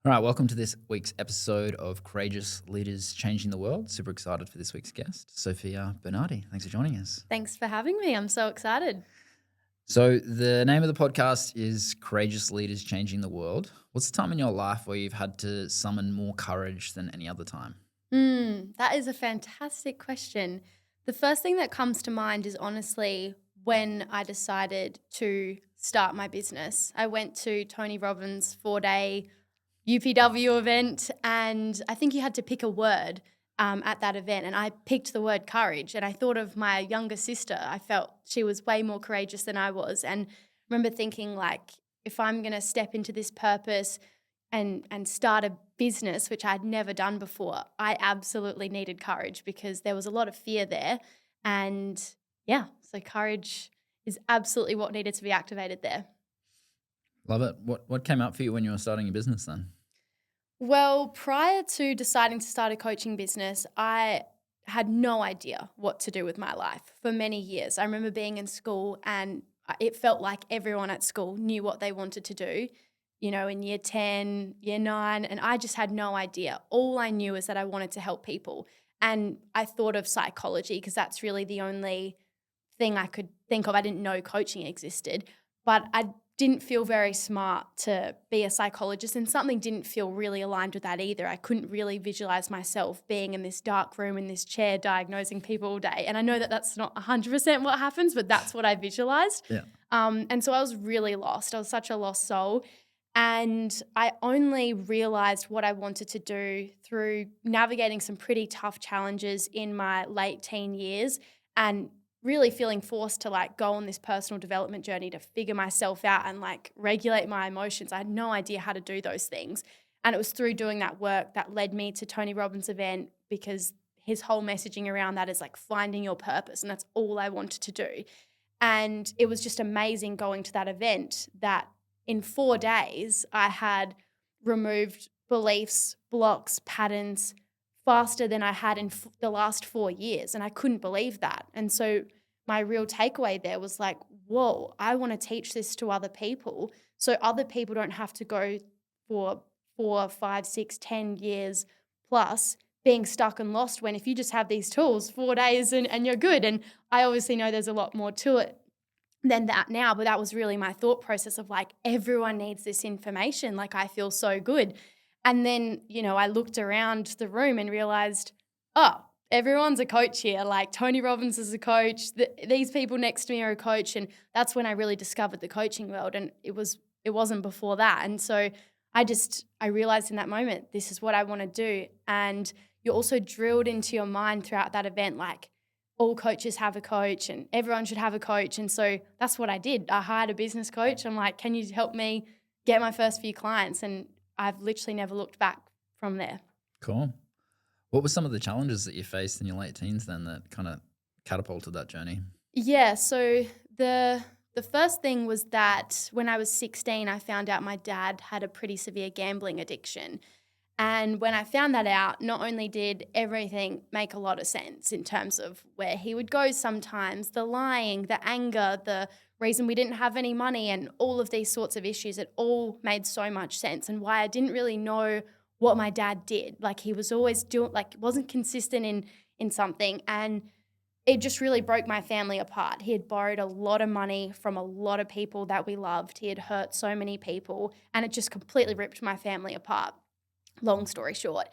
All right, welcome to this week's episode of Courageous Leaders Changing the World. Super excited for this week's guest, Sofia Bernardi. Thanks for joining us. Thanks for having me. I'm so excited. So, the name of the podcast is Courageous Leaders Changing the World. What's the time in your life where you've had to summon more courage than any other time? That is a fantastic question. The first thing that comes to mind is honestly when I decided to start my business. I went to Tony Robbins' 4-day UPW event, and I think you had to pick a word at that event, and I picked the word courage, and I thought of my younger sister. I felt she was way more courageous than I was, and I remember thinking, like, if I'm going to step into this purpose and start a business, which I'd never done before, I absolutely needed courage because there was a lot of fear there. And yeah, so courage is absolutely what needed to be activated there. Love it. What came up for you when you were starting your business then? Well, prior to deciding to start a coaching business, I had no idea what to do with my life for many years. I remember being in school and it felt like everyone at school knew what they wanted to do, in year 10, year 9, and I just had no idea. All I knew is that I wanted to help people. And I thought of psychology because that's really the only thing I could think of. I didn't know coaching existed, but I didn't feel very smart to be a psychologist, and something didn't feel really aligned with that either. I couldn't really visualize myself being in this dark room in this chair diagnosing people all day. And I know that that's not 100% what happens, but that's what I visualized. Yeah. And so I was really lost. I was such a lost soul. And I only realized what I wanted to do through navigating some pretty tough challenges in my late teen years and really feeling forced to go on this personal development journey to figure myself out and regulate my emotions. I had no idea how to do those things. And it was through doing that work that led me to Tony Robbins' event, because his whole messaging around that is finding your purpose. And that's all I wanted to do. And it was just amazing going to that event that in 4 days I had removed beliefs, blocks, patterns faster than I had in the last 4 years. And I couldn't believe that. And so my real takeaway there was whoa, I want to teach this to other people so other people don't have to go for 4, 5, 6, 10 years plus being stuck and lost, when if you just have these tools, 4 days and you're good. And I obviously know there's a lot more to it than that now, but that was really my thought process of everyone needs this information. I feel so good. And then, I looked around the room and realized, oh, everyone's a coach here. Tony Robbins is a coach. These people next to me are a coach. And that's when I really discovered the coaching world. And it wasn't before that. And so I realized in that moment, this is what I want to do. And you're also drilled into your mind throughout that event, all coaches have a coach and everyone should have a coach. And so that's what I did. I hired a business coach. I'm like, can you help me get my first few clients? And I've literally never looked back from there. Cool. What were some of the challenges that you faced in your late teens then that kind of catapulted that journey? Yeah, so the first thing was that when I was 16, I found out my dad had a pretty severe gambling addiction. And when I found that out, not only did everything make a lot of sense in terms of where he would go sometimes, the lying, the anger, the reason we didn't have any money, and all of these sorts of issues, it all made so much sense, and why I didn't really know what my dad did. He was always doing, wasn't consistent in something, and it just really broke my family apart. He had borrowed a lot of money from a lot of people that we loved. He had hurt so many people, and it just completely ripped my family apart. Long story short.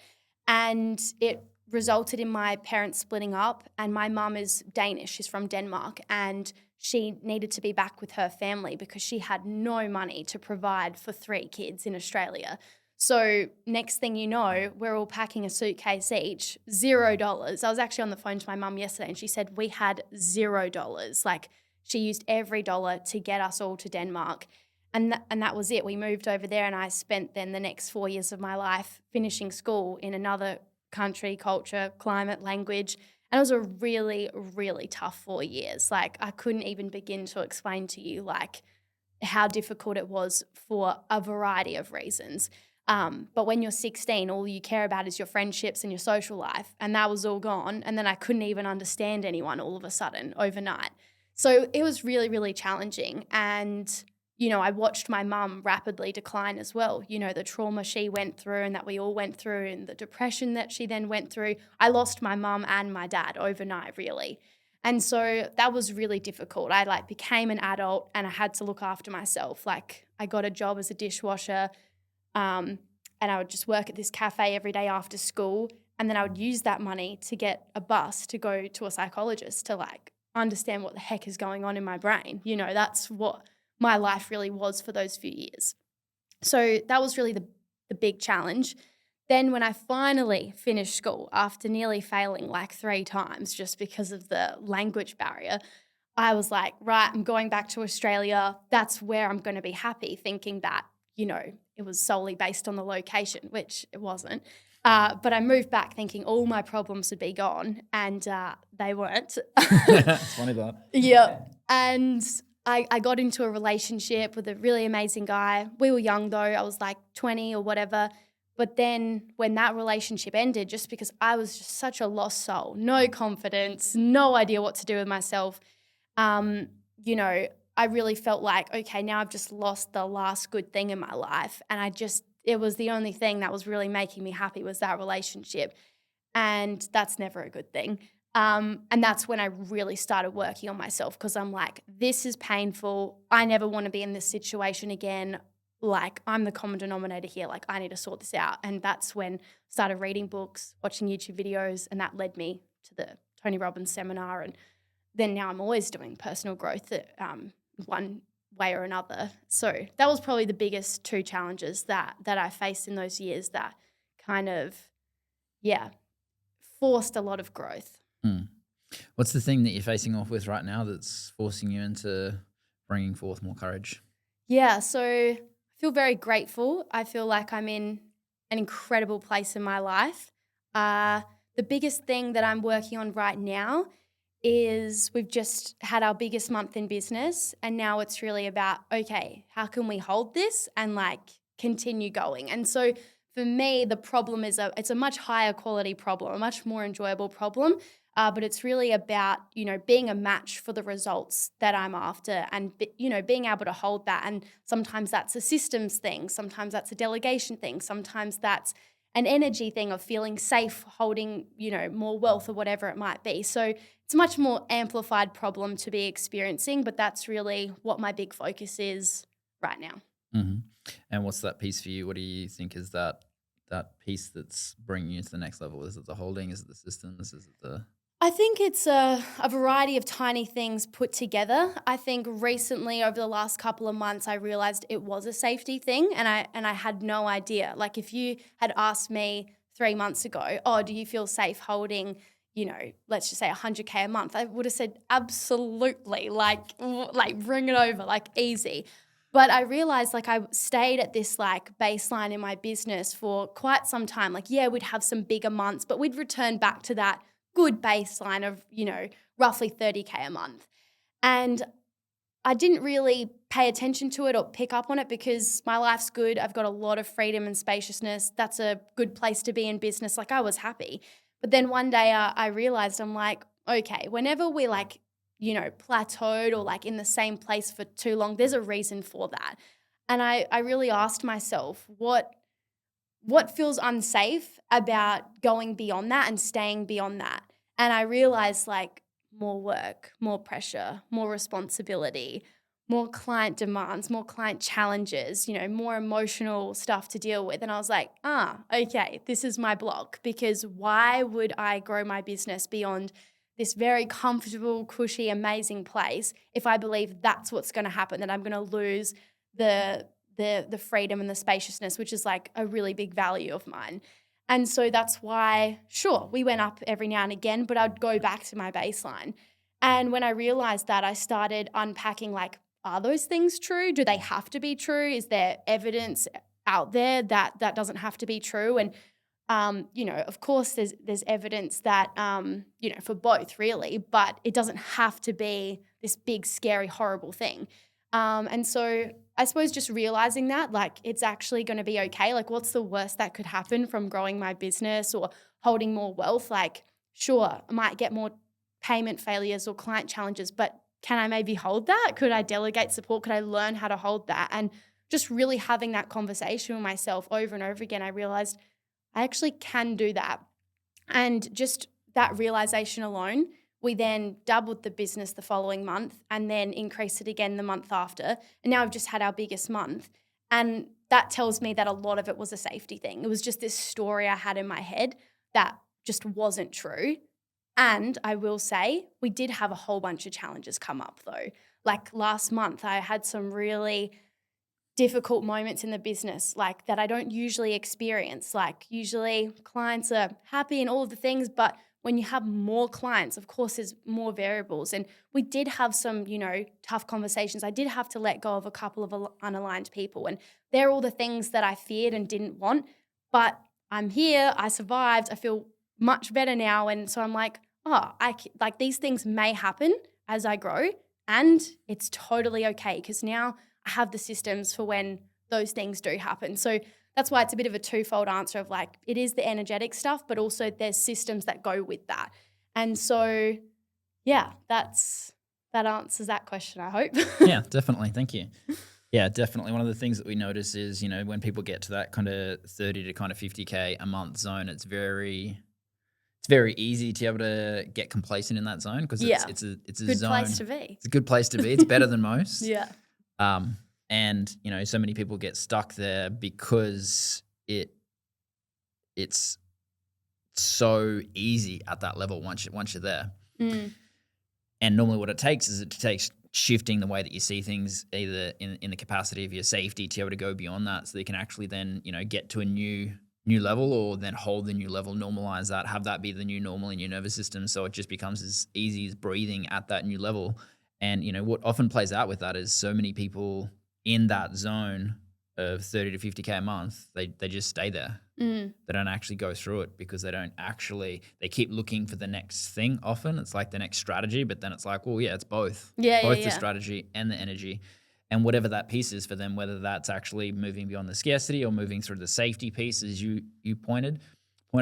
And it resulted in my parents splitting up, and my mum is Danish. She's from Denmark, and she needed to be back with her family because she had no money to provide for 3 kids in Australia. So next thing you know, we're all packing a suitcase each, $0. I was actually on the phone to my mum yesterday and she said we had $0. She used every dollar to get us all to Denmark. And that was it. We moved over there, and I spent then the next 4 years of my life finishing school in another country, culture, climate, language. And it was a really, really tough 4 years. I couldn't even begin to explain to you how difficult it was for a variety of reasons. But when you're 16, all you care about is your friendships and your social life. And that was all gone. And then I couldn't even understand anyone all of a sudden overnight. So it was really, really challenging. And I watched my mum rapidly decline as well. The trauma she went through and that we all went through and the depression that she then went through. I lost my mum and my dad overnight, really. And so that was really difficult. I became an adult and I had to look after myself. Like I got a job as a dishwasher, and I would just work at this cafe every day after school. And then I would use that money to get a bus to go to a psychologist to understand what the heck is going on in my brain. That's what my life really was for those few years. So that was really the big challenge. Then when I finally finished school after nearly failing 3 times just because of the language barrier, I was like, right, I'm going back to Australia. That's where I'm going to be happy, thinking that, it was solely based on the location, which it wasn't. But I moved back thinking all my problems would be gone, and they weren't. It's funny that. Yeah. And I got into a relationship with a really amazing guy. We were young though. I was 20 or whatever. But then when that relationship ended, just because I was just such a lost soul, no confidence, no idea what to do with myself, I really felt like, okay, now I've just lost the last good thing in my life. And it was the only thing that was really making me happy was that relationship. And that's never a good thing. And that's when I really started working on myself, because I'm like, this is painful. I never want to be in this situation again. I'm the common denominator here. I need to sort this out. And that's when I started reading books, watching YouTube videos, and that led me to the Tony Robbins seminar. And then now I'm always doing personal growth one way or another. So that was probably the biggest 2 challenges that I faced in those years that kind of, forced a lot of growth. What's the thing that you're facing off with right now that's forcing you into bringing forth more courage? Yeah, so I feel very grateful. I feel like I'm in an incredible place in my life. The biggest thing that I'm working on right now is we've just had our biggest month in business, and now it's really about, okay, how can we hold this and continue going? And so for me, the problem is it's a much higher quality problem, a much more enjoyable problem, but it's really about, being a match for the results that I'm after and, being able to hold that. And sometimes that's a systems thing. Sometimes that's a delegation thing. Sometimes that's an energy thing of feeling safe, holding, more wealth or whatever it might be. So it's a much more amplified problem to be experiencing, but that's really what my big focus is right now. Mm-hmm. And what's that piece for you? What do you think is that piece that's bringing you to the next level? Is it the holding? Is it the systems? Is it the... I think it's a variety of tiny things put together. I think recently, over the last couple of months, I realized it was a safety thing, and I had no idea. If you had asked me 3 months ago, oh, do you feel safe holding, let's just say 100K a month, I would have said absolutely, bring it over, easy. But I realized I stayed at this baseline in my business for quite some time. We'd have some bigger months, but we'd return back to that good baseline of, roughly 30K a month. And I didn't really pay attention to it or pick up on it because my life's good. I've got a lot of freedom and spaciousness. That's a good place to be in business. I was happy. But then one day I realized, I'm like, okay, whenever we plateaued or in the same place for too long, there's a reason for that. And I really asked myself, what feels unsafe about going beyond that and staying beyond that? And I realized more work, more pressure, more responsibility, more client demands, more client challenges, more emotional stuff to deal with. And I was like, okay, this is my block, because why would I grow my business beyond this very comfortable, cushy, amazing place if I believe that's what's going to happen, that I'm going to lose the freedom and the spaciousness, which is a really big value of mine. And so that's why, sure, we went up every now and again, but I'd go back to my baseline. And when I realized that, I started unpacking are those things true? Do they have to be true? Is there evidence out there that doesn't have to be true? And of course there's evidence that, for both really, but it doesn't have to be this big, scary, horrible thing. And so I suppose just realizing that, it's actually going to be okay. What's the worst that could happen from growing my business or holding more wealth? Sure, I might get more payment failures or client challenges, but can I maybe hold that? Could I delegate support? Could I learn how to hold that? And just really having that conversation with myself over and over again, I realized I actually can do that. And just that realization alone, we then doubled the business the following month and then increased it again the month after. And now I've just had our biggest month. And that tells me that a lot of it was a safety thing. It was just this story I had in my head that just wasn't true. And I will say, we did have a whole bunch of challenges come up though. Like last month, I had some really difficult moments in the business like that I don't usually experience. Like usually clients are happy and all of the things, but when you have more clients, of course, there's more variables. And we did have some, tough conversations. I did have to let go of a couple of unaligned people. And they're all the things that I feared and didn't want. But I'm here. I survived. I feel much better now. And so I'm like, like these things may happen as I grow. And it's totally okay because now I have the systems for when those things do happen. So that's why it's a bit of a twofold answer of like, it is the energetic stuff, but also there's systems that go with that. And so, yeah, that answers that question, I hope. Yeah, definitely. Thank you. Yeah, definitely. One of the things that we notice is, when people get to that kind of 30 to kind of 50K a month zone, it's very easy to be able to get complacent in that zone because it's a good zone. place to be. It's a good place to be. It's better than most. Yeah. And so many people get stuck there because it's so easy at that level once you're there. Mm. And normally what it takes shifting the way that you see things, either in the capacity of your safety to be able to go beyond that, so that you can actually then get to a new level, or then hold the new level, normalize that, have that be the new normal in your nervous system, so it just becomes as easy as breathing at that new level. And what often plays out with that is so many people in that zone of 30 to 50K a month, they just stay there. Mm. They don't actually go through it because they keep looking for the next thing. Often it's like the next strategy, but then it's like, well, yeah, it's both. The strategy and the energy. And whatever that piece is for them, whether that's actually moving beyond the scarcity or moving through the safety piece, as you pointed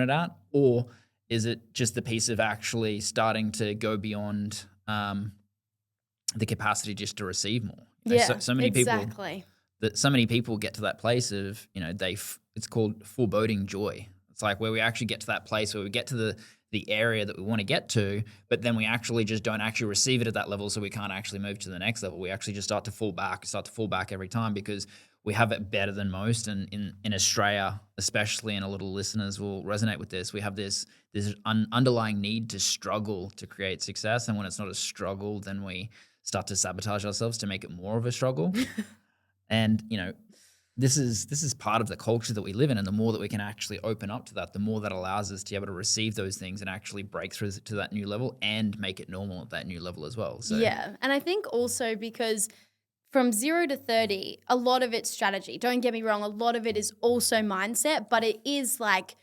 out, or is it just the piece of actually starting to go beyond the capacity just to receive more? So many exactly. so many people get to that place of, it's called foreboding joy. It's like where we actually get to that place where we get to the area that we want to get to, but then we actually just don't actually receive it at that level, so we can't actually move to the next level. We actually just start to fall back every time because we have it better than most. And in Australia, especially, and a lot of listeners will resonate with this, we have this underlying need to struggle to create success. And when it's not a struggle, then we start to sabotage ourselves to make it more of a struggle. And, this is part of the culture that we live in. And the more that we can actually open up to that, the more that allows us to be able to receive those things and actually break through to that new level and make it normal at that new level as well. So yeah. And I think also because from 0 to 30, a lot of it's strategy. Don't get me wrong. A lot of it is also mindset, but it is like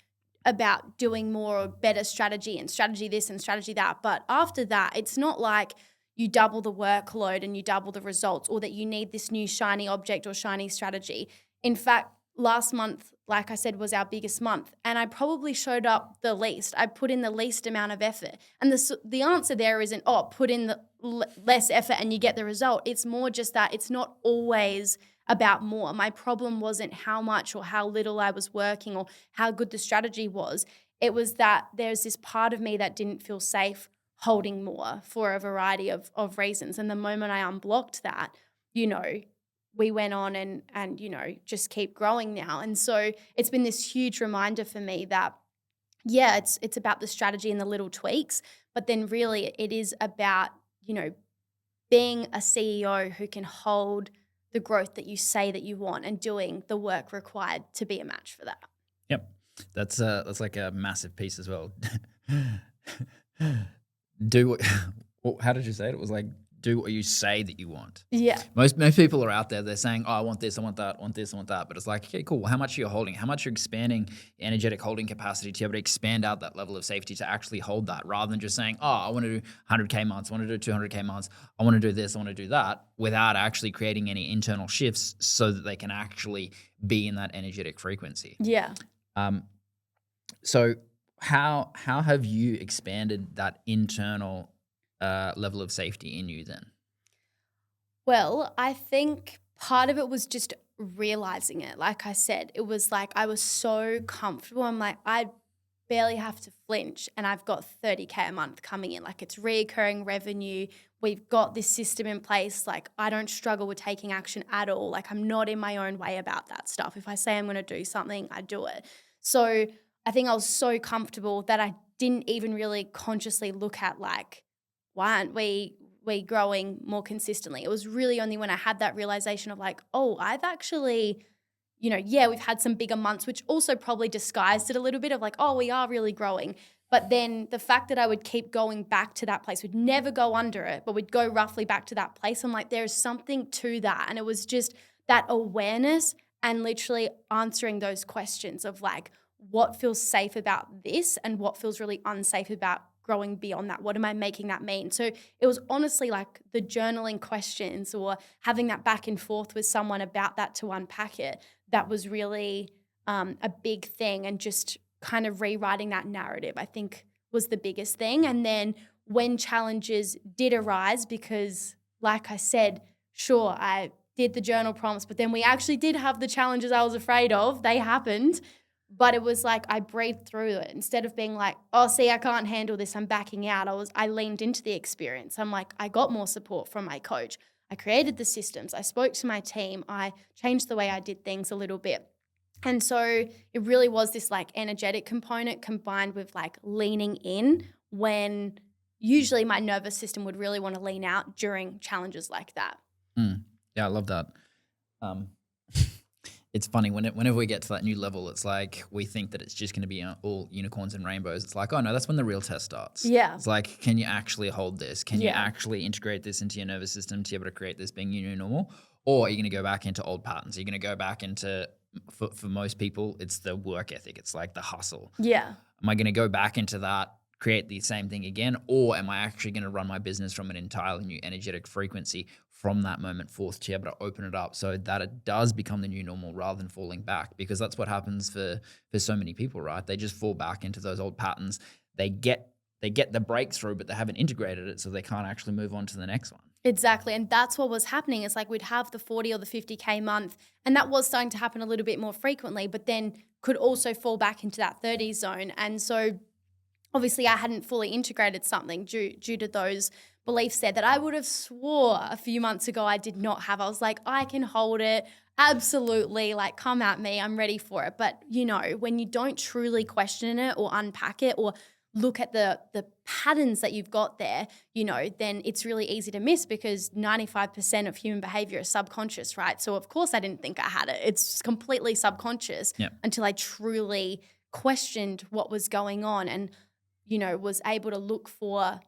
about doing more or better strategy and strategy this and strategy that. But after that, it's not like you double the workload and you double the results, or that you need this new shiny object or shiny strategy. In fact, last month, like I said, was our biggest month, and I probably showed up the least. I put in the least amount of effort. And the answer there isn't, put in the less effort and you get the result. It's more just that it's not always about more. My problem wasn't how much or how little I was working or how good the strategy was. It was that there's this part of me that didn't feel safe holding more for a variety of reasons. And the moment I unblocked that, we went on and just keep growing now. And so it's been this huge reminder for me that, yeah, it's about the strategy and the little tweaks, but then really it is about, being a CEO who can hold the growth that you say that you want and doing the work required to be a match for that. Yep. That's like a massive piece as well. Do what, how did you say it? It was like, do what you say that you want. Yeah. Most people are out there, they're saying, I want this, I want that, I want this, I want that. But it's like, okay, cool. Well, how much are you holding? How much are you expanding energetic holding capacity to be able to expand out that level of safety to actually hold that, rather than just saying, I want to do 100K months, I want to do 200K months, I want to do this, I want to do that, without actually creating any internal shifts so that they can actually be in that energetic frequency. Yeah. So how have you expanded that internal level of safety in you then? Well, I think part of it was just realizing it. Like I said, it was like I was so comfortable. I'm like, I barely have to flinch and I've got 30K a month coming in. Like it's reoccurring revenue. We've got this system in place. Like I don't struggle with taking action at all. Like I'm not in my own way about that stuff. If I say I'm going to do something, I do it. So I think I was so comfortable that I didn't even really consciously look at like, why aren't we growing more consistently? It was really only when I had that realization of like, oh, I've actually, yeah, we've had some bigger months, which also probably disguised it a little bit of like, oh, we are really growing. But then the fact that I would keep going back to that place, would never go under it, but would go roughly back to that place. I'm like, there's something to that. And it was just that awareness and literally answering those questions of like, what feels safe about this and what feels really unsafe about growing beyond that? What am I making that mean? So it was honestly like the journaling questions or having that back and forth with someone about that to unpack it. That was really a big thing, and just kind of rewriting that narrative, I think, was the biggest thing. And then when challenges did arise, because like I said, sure, I did the journal prompts, but then we actually did have the challenges I was afraid of. They happened. But it was like I breathed through it. Instead of being like, oh, see, I can't handle this, I'm backing out. I leaned into the experience. I'm like, I got more support from my coach. I created the systems. I spoke to my team. I changed the way I did things a little bit. And so it really was this like energetic component combined with like leaning in, when usually my nervous system would really want to lean out during challenges like that. Yeah, I love that. Um, it's funny whenever we get to that new level, it's like we think that it's just going to be all unicorns and rainbows. It's like, oh no, that's when the real test starts. Yeah. It's like, can you actually hold this? Can you Yeah. actually integrate this into your nervous system to be able to create this being your new normal? Or are you going to go back into old patterns? Are you going to go back into, for most people, it's the work ethic. It's like the hustle. Yeah. Am I going to go back into that, create the same thing again? Or am I actually going to run my business from an entirely new energetic frequency from that moment forth to be able to open it up so that it does become the new normal rather than falling back? Because that's what happens for so many people, right? They just fall back into those old patterns. They get the breakthrough, but they haven't integrated it, so they can't actually move on to the next one. Exactly. And that's what was happening. It's like we'd have the 40 or the 50K month, and that was starting to happen a little bit more frequently, but then could also fall back into that 30 zone. And so obviously I hadn't fully integrated something due to those beliefs there that I would have swore a few months ago I did not have. I was like, I can hold it. Absolutely. Like, come at me. I'm ready for it. But, when you don't truly question it or unpack it or look at the patterns that you've got there, then it's really easy to miss, because 95% of human behavior is subconscious, right? So of course I didn't think I had it. It's completely subconscious until I truly questioned what was going on and, was able to look for,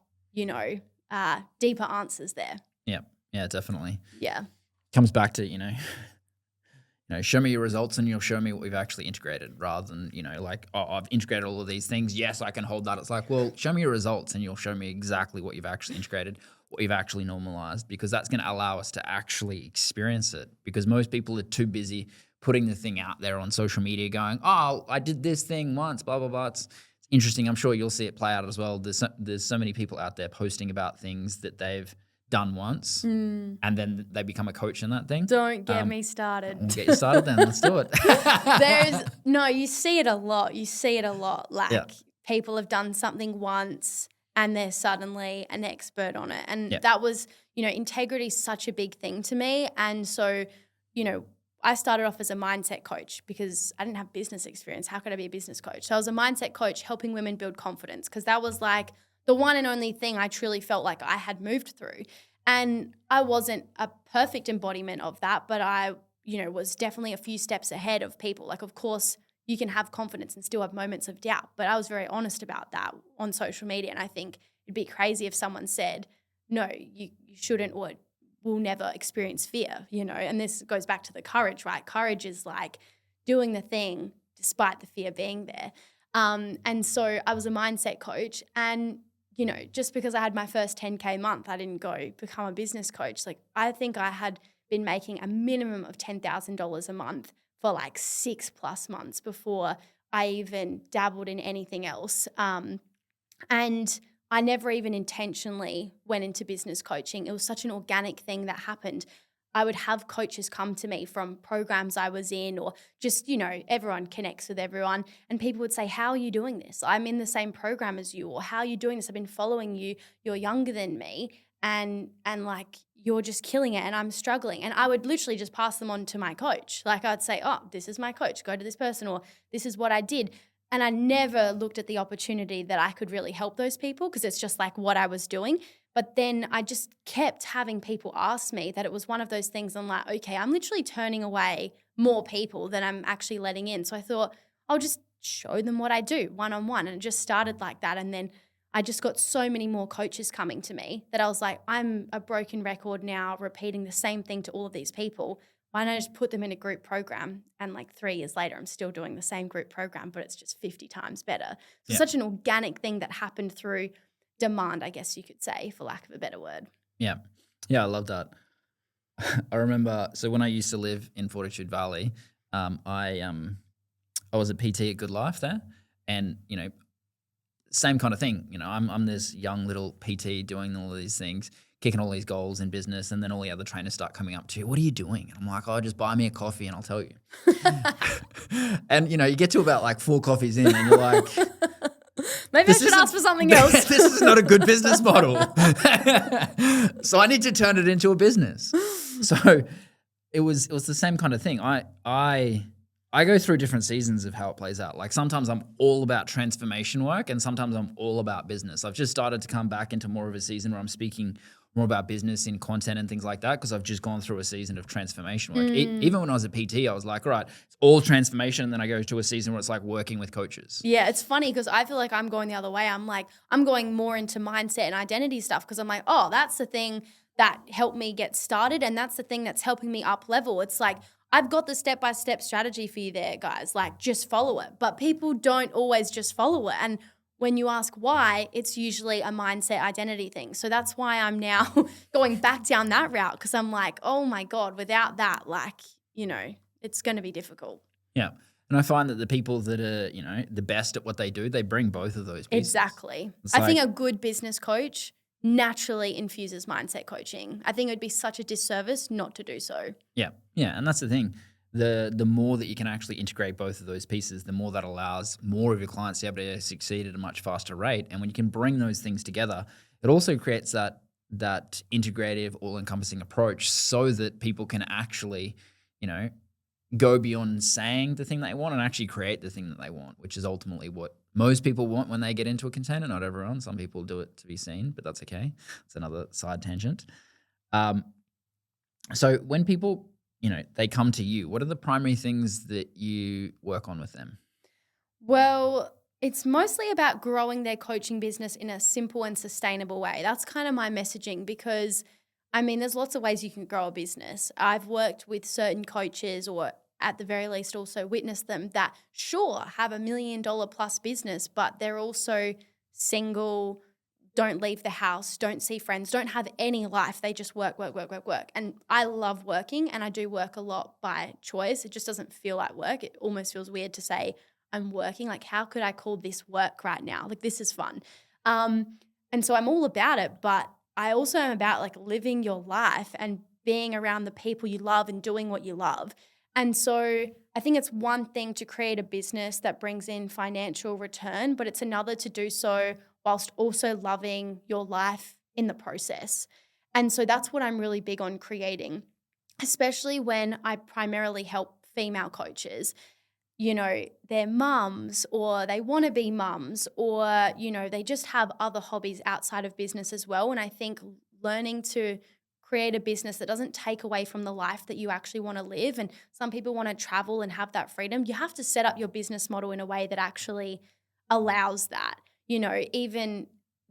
deeper answers there. Yeah, definitely. Yeah. Comes back to, show me your results and you'll show me what we've actually integrated, rather than, like, oh, I've integrated all of these things. Yes, I can hold that. It's like, well, show me your results and you'll show me exactly what you've actually integrated, what you've actually normalized, because that's going to allow us to actually experience it. Because most people are too busy putting the thing out there on social media going, oh, I did this thing once, blah, blah, blah. It's interesting. I'm sure you'll see it play out as well. There's so many people out there posting about things that they've done once and then they become a coach in that thing. Don't get me started. We'll get you started then. Let's do it. You see it a lot. Like people have done something once and they're suddenly an expert on it. And that was, integrity is such a big thing to me. And so, I started off as a mindset coach because I didn't have business experience. How could I be a business coach? So I was a mindset coach helping women build confidence, because that was like the one and only thing I truly felt like I had moved through. And I wasn't a perfect embodiment of that, but I, was definitely a few steps ahead of people. Like, of course, you can have confidence and still have moments of doubt, but I was very honest about that on social media. And I think it'd be crazy if someone said, no, you shouldn't, or will never experience fear, and this goes back to the courage, right? Courage is like doing the thing despite the fear being there. And so I was a mindset coach, and, just because I had my first 10K month, I didn't go become a business coach. Like, I think I had been making a minimum of $10,000 a month for like 6+ months before I even dabbled in anything else. And I never even intentionally went into business coaching. It was such an organic thing that happened. I would have coaches come to me from programs I was in, or just, everyone connects with everyone. And people would say, how are you doing this? I'm in the same program as you. Or how are you doing this? I've been following you. You're younger than me. And like, you're just killing it and I'm struggling. And I would literally just pass them on to my coach. Like I'd say, oh, this is my coach. Go to this person, or this is what I did. And I never looked at the opportunity that I could really help those people, because it's just like what I was doing. But then I just kept having people ask me that it was one of those things. I'm like, okay, I'm literally turning away more people than I'm actually letting in. So I thought I'll just show them what I do one-on-one. And it just started like that. And then I just got so many more coaches coming to me that I was like, I'm a broken record now, repeating the same thing to all of these people. Why don't I just put them in a group program? And like 3 years later, I'm still doing the same group program, but it's just 50 times better. So such an organic thing that happened through demand, I guess you could say, for lack of a better word. Yeah. Yeah, I love that. I remember, so when I used to live in Fortitude Valley, I was a PT at Good Life there, and same kind of thing. I'm this young little PT doing all of these things, kicking all these goals in business, and then all the other trainers start coming up to you. What are you doing? And I'm like, oh, just buy me a coffee and I'll tell you. And you get to about like 4 coffees in, and you're like, maybe I should ask for something else. This is not a good business model. So I need to turn it into a business. So it was the same kind of thing. I go through different seasons of how it plays out. Like sometimes I'm all about transformation work, and sometimes I'm all about business. I've just started to come back into more of a season where I'm speaking more about business in content and things like that, because I've just gone through a season of transformation work. Even when I was a PT, I was like, all right, it's all transformation. And then I go to a season where it's like working with coaches. Yeah, it's funny because I feel like I'm going the other way. I'm going more into mindset and identity stuff, because I'm like, oh, that's the thing that helped me get started, and that's the thing that's helping me up level. It's like, I've got the step-by-step strategy for you there, guys. Like, just follow it. But people don't always just follow it. And when you ask why, it's usually a mindset identity thing. So that's why I'm now going back down that route, because I'm like, oh my God, without that, it's going to be difficult. Yeah. And I find that the people that are, the best at what they do, they bring both of those pieces. Exactly. I think a good business coach naturally infuses mindset coaching. I think it would be such a disservice not to do so. Yeah. Yeah. And that's the thing. The more that you can actually integrate both of those pieces, the more that allows more of your clients to be able to succeed at a much faster rate. And when you can bring those things together, it also creates that integrative, all-encompassing approach, so that people can actually, go beyond saying the thing they want and actually create the thing that they want, which is ultimately what most people want when they get into a container. Not everyone. Some people do it to be seen, but that's okay. It's another side tangent. So when people, they come to you, what are the primary things that you work on with them? Well, it's mostly about growing their coaching business in a simple and sustainable way. That's kind of my messaging, because there's lots of ways you can grow a business. I've worked with certain coaches, or at the very least also witnessed them, that sure have $1 million plus business, but they're also single, don't leave the house, don't see friends, don't have any life. They just work. And I love working, and I do work a lot by choice. It just doesn't feel like work. It almost feels weird to say I'm working. Like, how could I call this work right now? Like, this is fun. And so I'm all about it, but I also am about like living your life and being around the people you love and doing what you love. And so I think it's one thing to create a business that brings in financial return, but it's another to do so whilst also loving your life in the process. And so that's what I'm really big on creating, especially when I primarily help female coaches. They're mums, or they want to be mums, or, they just have other hobbies outside of business as well. And I think learning to create a business that doesn't take away from the life that you actually want to live, and some people want to travel and have that freedom, you have to set up your business model in a way that actually allows that. Even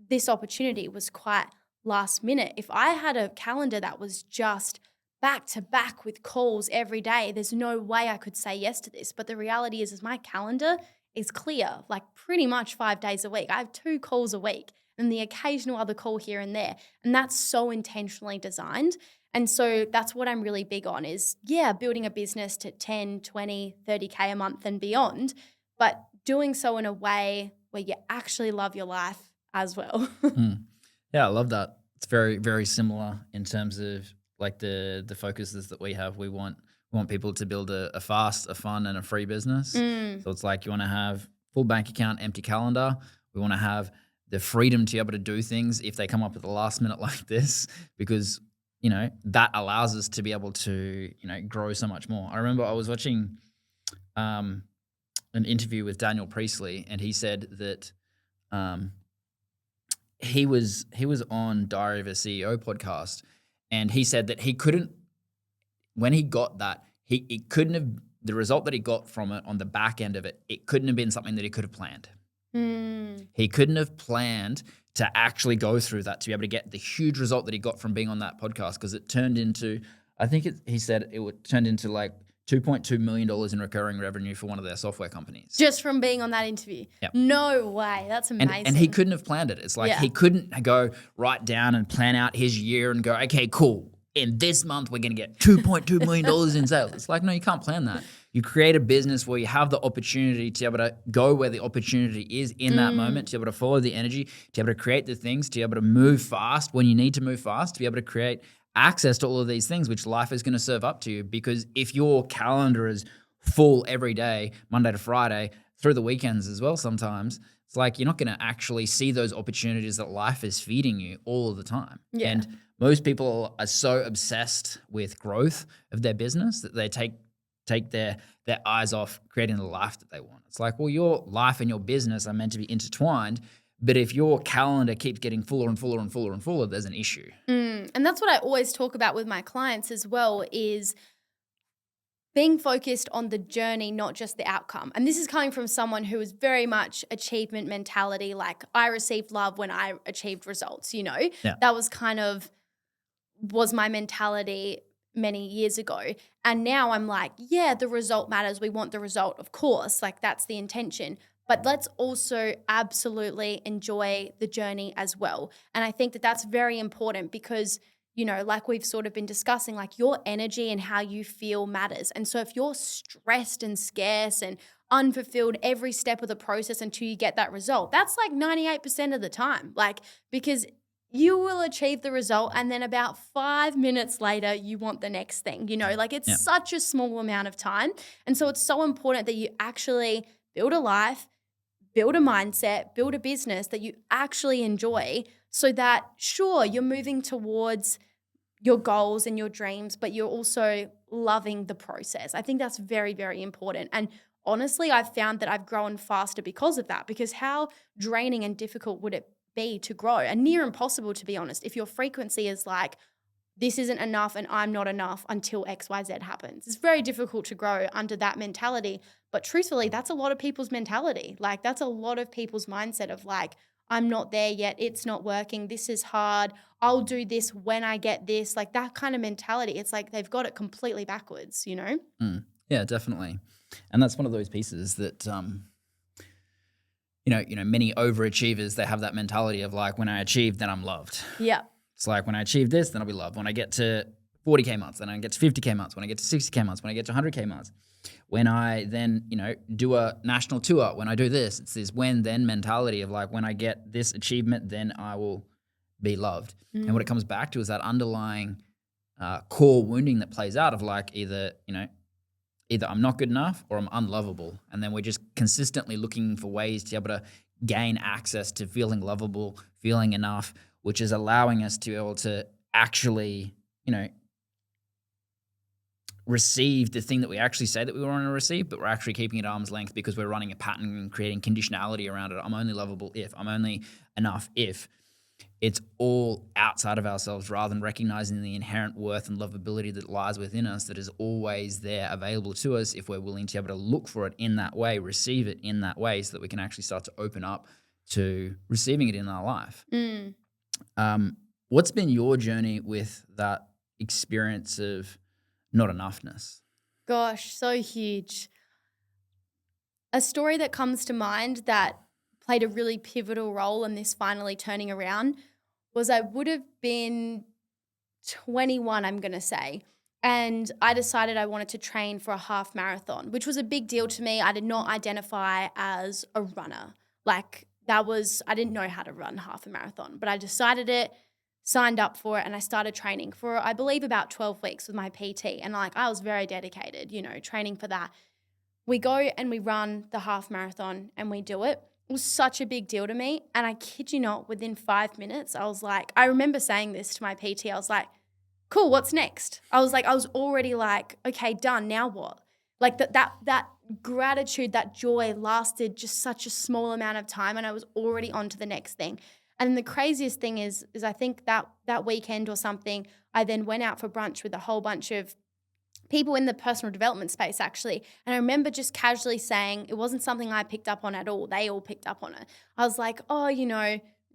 this opportunity was quite last minute. If I had a calendar that was just back to back with calls every day, there's no way I could say yes to this. But the reality is my calendar is clear, like pretty much 5 days a week. I have 2 calls a week and the occasional other call here and there. And that's so intentionally designed. And so that's what I'm really big on is, building a business to 10, 20, 30K a month and beyond, but doing so in a way where you actually love your life, as well. Mm. Yeah, I love that. It's very, very similar in terms of like the focuses that we have. We want people to build a fast, a fun, and a free business. Mm, So it's like you want to have full bank account, empty calendar. We want to have the freedom to be able to do things if they come up at the last minute like this, because that allows us to be able to grow so much more. I remember I was watching an interview with Daniel Priestley, and he said that he was on Diary of a CEO podcast, and he said that he couldn't, when he got that, it couldn't have, the result that he got from it on the back end of it, it couldn't have been something that he could have planned. mm, He couldn't have planned to actually go through that to be able to get the huge result that he got from being on that podcast, because it turned into, I think he said turned into like $2.2 million in recurring revenue for one of their software companies. just from being on that interview. Yep. No way. That's amazing. And he couldn't have planned it. It's like he couldn't go right down and plan out his year and go, okay, cool. In this month, we're going to get $2.2 million in sales. It's like, no, you can't plan that. You create a business where you have the opportunity to be able to go where the opportunity is in that moment, to be able to follow the energy, to be able to create the things, to be able to move fast when you need to move fast, to be able to create access to all of these things, which life is going to serve up to you. Because if your calendar is full every day, Monday to Friday, through the weekends as well sometimes, it's like you're not going to actually see those opportunities that life is feeding you all of the time. Yeah. And most people are so obsessed with growth of their business that they take their eyes off creating the life that they want. It's like, well, your life and your business are meant to be intertwined, but if your calendar keeps getting fuller and fuller and fuller and fuller, there's an issue. And that's what I always talk about with my clients as well, is being focused on the journey, not just the outcome. And this is coming from someone who is very much achievement mentality. Like, I received love when I achieved results, Yeah. That was was my mentality many years ago. And now I'm like, yeah, the result matters. We want the result, of course. Like, that's the intention. But let's also absolutely enjoy the journey as well. And I think that that's very important because, like we've sort of been discussing, like, your energy and how you feel matters. And so if you're stressed and scarce and unfulfilled every step of the process until you get that result, that's like 98% of the time. Like, because you will achieve the result and then about 5 minutes later, you want the next thing, like it's such a small amount of time. And so it's so important that you actually build a life, build a mindset, build a business that you actually enjoy, so that, sure, you're moving towards your goals and your dreams, but you're also loving the process. I think that's very, very important. And honestly, I've found that I've grown faster because of that, because how draining and difficult would it be to grow? And near impossible, to be honest, if your frequency is like, this isn't enough and I'm not enough until XYZ happens. It's very difficult to grow under that mentality. But truthfully, that's a lot of people's mentality. Like, that's a lot of people's mindset of like, I'm not there yet. It's not working. This is hard. I'll do this when I get this. Like, that kind of mentality. It's like they've got it completely backwards, Yeah, definitely. And that's one of those pieces that, many overachievers, they have that mentality of like, when I achieve, then I'm loved. Yeah. It's like, when I achieve this, then I'll be loved. When I get to 40K months, then I get to 50K months. When I get to 60K months, when I get to 100K months. When I then, do a national tour, when I do this, it's this when-then mentality of like, when I get this achievement, then I will be loved. And what it comes back to is that underlying core wounding that plays out of like, either I'm not good enough or I'm unlovable. And then we're just consistently looking for ways to be able to gain access to feeling lovable, feeling enough, which is allowing us to be able to actually, receive the thing that we actually say that we want to receive, but we're actually keeping it at arm's length because we're running a pattern and creating conditionality around it. I'm only lovable if, I'm only enough if. It's all outside of ourselves, rather than recognizing the inherent worth and lovability that lies within us, that is always there, available to us if we're willing to be able to look for it in that way, receive it in that way, so that we can actually start to open up to receiving it in our life. What's been your journey with that experience of not enoughness? Gosh, so huge. A story that comes to mind that played a really pivotal role in this finally turning around was, I would have been 21, I'm going to say. And I decided I wanted to train for a half marathon, which was a big deal to me. I did not identify as a runner. Like, I didn't know how to run half a marathon, but I decided it, signed up for it, and I started training for, I believe, about 12 weeks with my PT. And like, I was very dedicated, training for that. We go and we run the half marathon and we do it. It was such a big deal to me. And I kid you not, within 5 minutes, I remember saying this to my PT. I was like, cool, what's next? I was already like, okay, done. Now what? Like that gratitude, that joy lasted just such a small amount of time, and I was already on to the next thing. And the craziest thing is I think that weekend or something, I then went out for brunch with a whole bunch of people in the personal development space, actually. And I remember just casually saying, it wasn't something I picked up on at all. They all picked up on it. I was like, oh,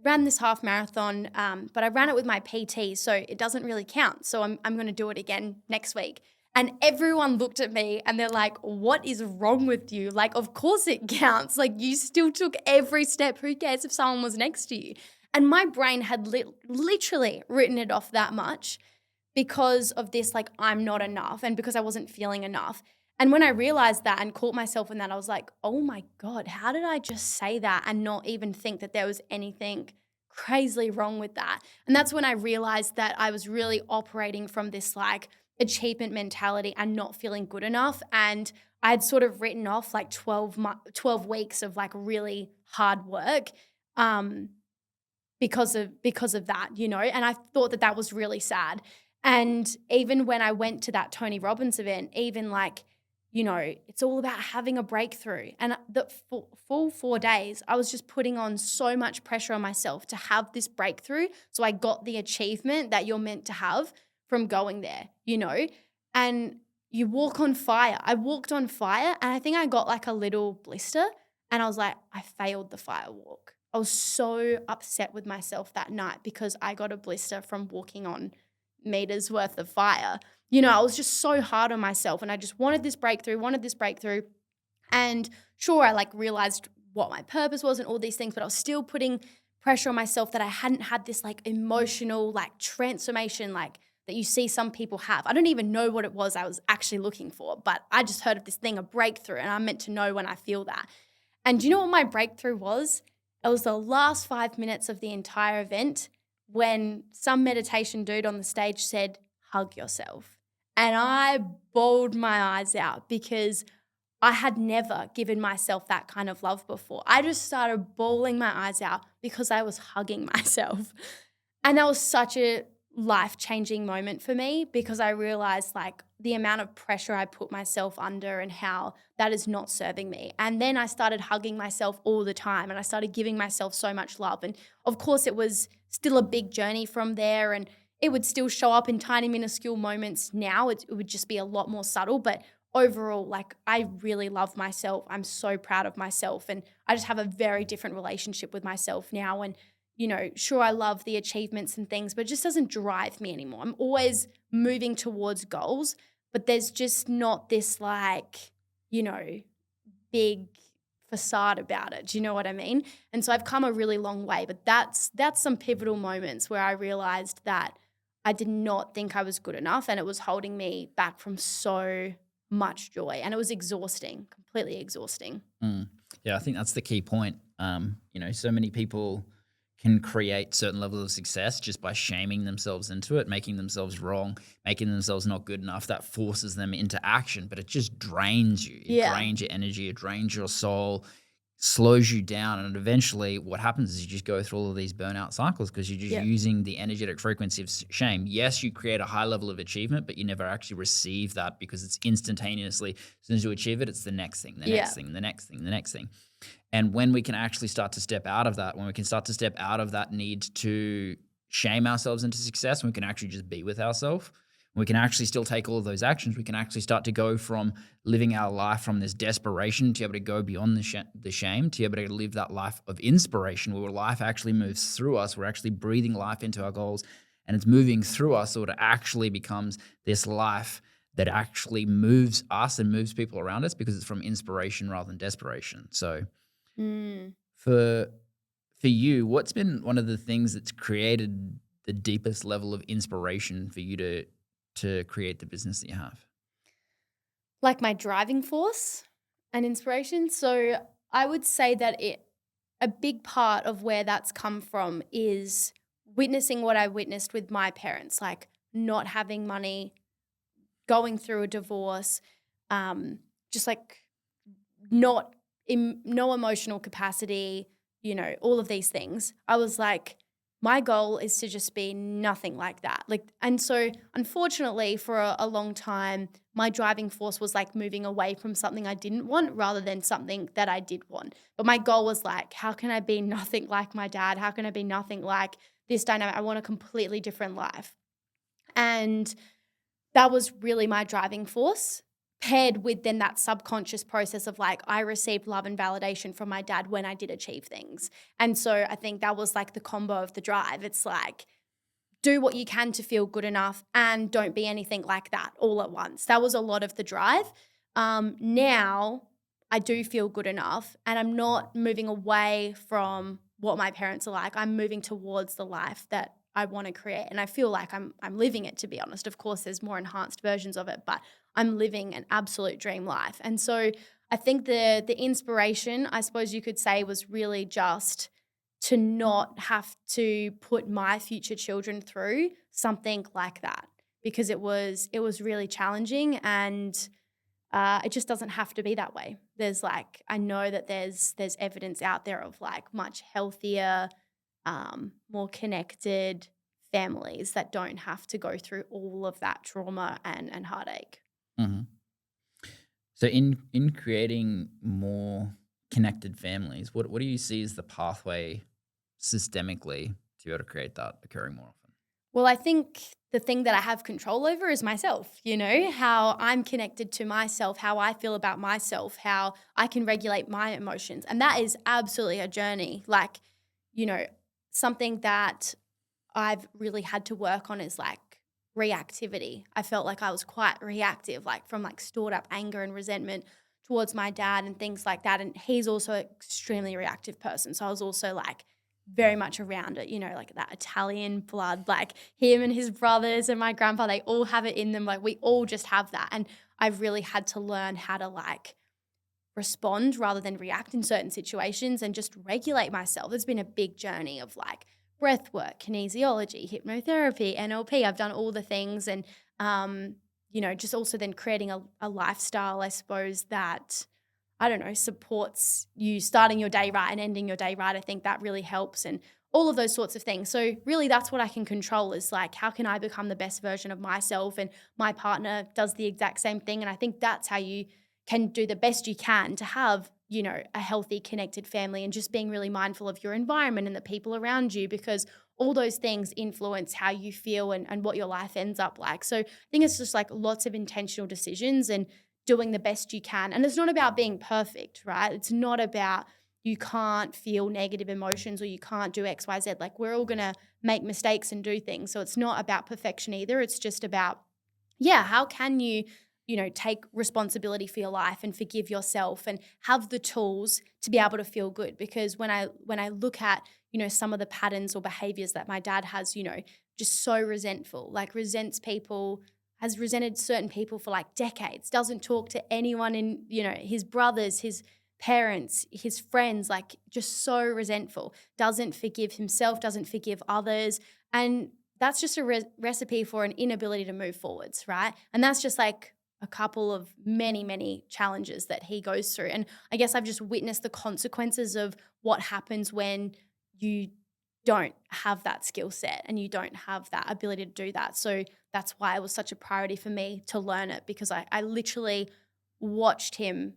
ran this half marathon, but I ran it with my PT, so it doesn't really count. So I'm going to do it again next week. And everyone looked at me and they're like, what is wrong with you? Like, of course it counts. Like, you still took every step. Who cares if someone was next to you? And my brain had literally written it off that much because of this, like, I'm not enough, and because I wasn't feeling enough. And when I realized that and caught myself in that, I was like, oh my God, how did I just say that and not even think that there was anything crazily wrong with that? And that's when I realized that I was really operating from this like achievement mentality and not feeling good enough. And I had sort of written off like 12 weeks of like really hard work. Because of that, and I thought that was really sad. And even when I went to that Tony Robbins event, even like, it's all about having a breakthrough. And the full 4 days, I was just putting on so much pressure on myself to have this breakthrough. So I got the achievement that you're meant to have from going there, and you walk on fire. I walked on fire, and I think I got like a little blister, and I was like, I failed the fire walk. I was so upset with myself that night because I got a blister from walking on meters worth of fire. I was just so hard on myself, and I just wanted this breakthrough. And sure, I like realized what my purpose was and all these things, but I was still putting pressure on myself that I hadn't had this like emotional like transformation like that you see some people have. I don't even know what it was I was actually looking for, but I just heard of this thing, a breakthrough, and I'm meant to know when I feel that. And do you know what my breakthrough was? It was the last 5 minutes of the entire event when some meditation dude on the stage said, hug yourself. And I bawled my eyes out because I had never given myself that kind of love before. I just started bawling my eyes out because I was hugging myself. And that was such a life-changing moment for me because I realized like the amount of pressure I put myself under and how that is not serving me. And then I started hugging myself all the time, and I started giving myself so much love. And of course it was still a big journey from there, and it would still show up in tiny minuscule moments now. It would just be a lot more subtle, but overall, like, I really love myself. I'm so proud of myself, and I just have a very different relationship with myself now. And sure, I love the achievements and things, but it just doesn't drive me anymore. I'm always moving towards goals, but there's just not this like, big facade about it. Do you know what I mean? And so I've come a really long way, but that's some pivotal moments where I realized that I did not think I was good enough, and it was holding me back from so much joy, and it was exhausting, completely exhausting. Yeah, I think that's the key point. So many people can create certain levels of success just by shaming themselves into it, making themselves wrong, making themselves not good enough. That forces them into action, but it just drains you. It drains your energy, it drains your soul, slows you down. And eventually what happens is you just go through all of these burnout cycles because you're just using the energetic frequency of shame. Yes, you create a high level of achievement, but you never actually receive that because it's instantaneously. As soon as you achieve it, it's the next thing, the next thing, the next thing, the next thing. And when we can actually start to step out of that, when we can start to step out of that need to shame ourselves into success, when we can actually just be with ourselves, we can actually still take all of those actions. We can actually start to go from living our life from this desperation to be able to go beyond the shame, to be able to live that life of inspiration where life actually moves through us. We're actually breathing life into our goals and it's moving through us, so it actually becomes this life that actually moves us and moves people around us because it's from inspiration rather than desperation. So for you, what's been one of the things that's created the deepest level of inspiration for you to create the business that you have? Like my driving force and inspiration. So I would say that a big part of where that's come from is witnessing what I witnessed with my parents, like not having money, going through a divorce, just like not no emotional capacity, all of these things. I was like, my goal is to just be nothing like that. And so unfortunately for a long time, my driving force was like moving away from something I didn't want rather than something that I did want. But my goal was like, how can I be nothing like my dad? How can I be nothing like this dynamic? I want a completely different life. And that was really my driving force, paired with then that subconscious process of like, I received love and validation from my dad when I did achieve things. And so I think that was like the combo of the drive. It's like, do what you can to feel good enough and don't be anything like that all at once. That was a lot of the drive. Now I do feel good enough and I'm not moving away from what my parents are like. I'm moving towards the life that I want to create. And I feel like I'm living it, to be honest. Of course, there's more enhanced versions of it, but I'm living an absolute dream life. And so I think the inspiration, I suppose you could say, was really just to not have to put my future children through something like that, because it was really challenging, and it just doesn't have to be that way. There's like, I know that there's evidence out there of like much healthier, more connected families that don't have to go through all of that trauma and heartache. Mhm. So in creating more connected families, what do you see as the pathway systemically to be able to create that occurring more often? Well, I think the thing that I have control over is myself, how I'm connected to myself, how I feel about myself, how I can regulate my emotions. And that is absolutely a journey. Like, you know, something that I've really had to work on is like reactivity. I felt like I was quite reactive, like from like stored up anger and resentment towards my dad and things like that. And he's also an extremely reactive person. So I was also like very much around it, like that Italian blood, like him and his brothers and my grandpa, they all have it in them. Like we all just have that. And I've really had to learn how to like respond rather than react in certain situations and just regulate myself. It's been a big journey of like breath work, kinesiology, hypnotherapy, NLP. I've done all the things, and just also then creating a lifestyle, I suppose, that, I don't know, supports you starting your day right and ending your day right. I think that really helps, and all of those sorts of things. So really that's what I can control, is like, how can I become the best version of myself? And my partner does the exact same thing. And I think that's how you can do the best you can to have, a healthy, connected family, and just being really mindful of your environment and the people around you, because all those things influence how you feel and what your life ends up like. So I think it's just like lots of intentional decisions and doing the best you can. And it's not about being perfect, right? It's not about you can't feel negative emotions or you can't do X, Y, Z. Like we're all going to make mistakes and do things. So it's not about perfection either. It's just about, yeah, how can you, take responsibility for your life and forgive yourself and have the tools to be able to feel good? Because when I look at, some of the patterns or behaviors that my dad has, just so resentful, like resents people, has resented certain people for like decades, doesn't talk to anyone in, his brothers, his parents, his friends, like just so resentful, doesn't forgive himself, doesn't forgive others. And that's just a recipe for an inability to move forwards, right? And that's just like a couple of many, many challenges that he goes through. And I guess I've just witnessed the consequences of what happens when you don't have that skill set and you don't have that ability to do that. So that's why it was such a priority for me to learn it, because I literally watched him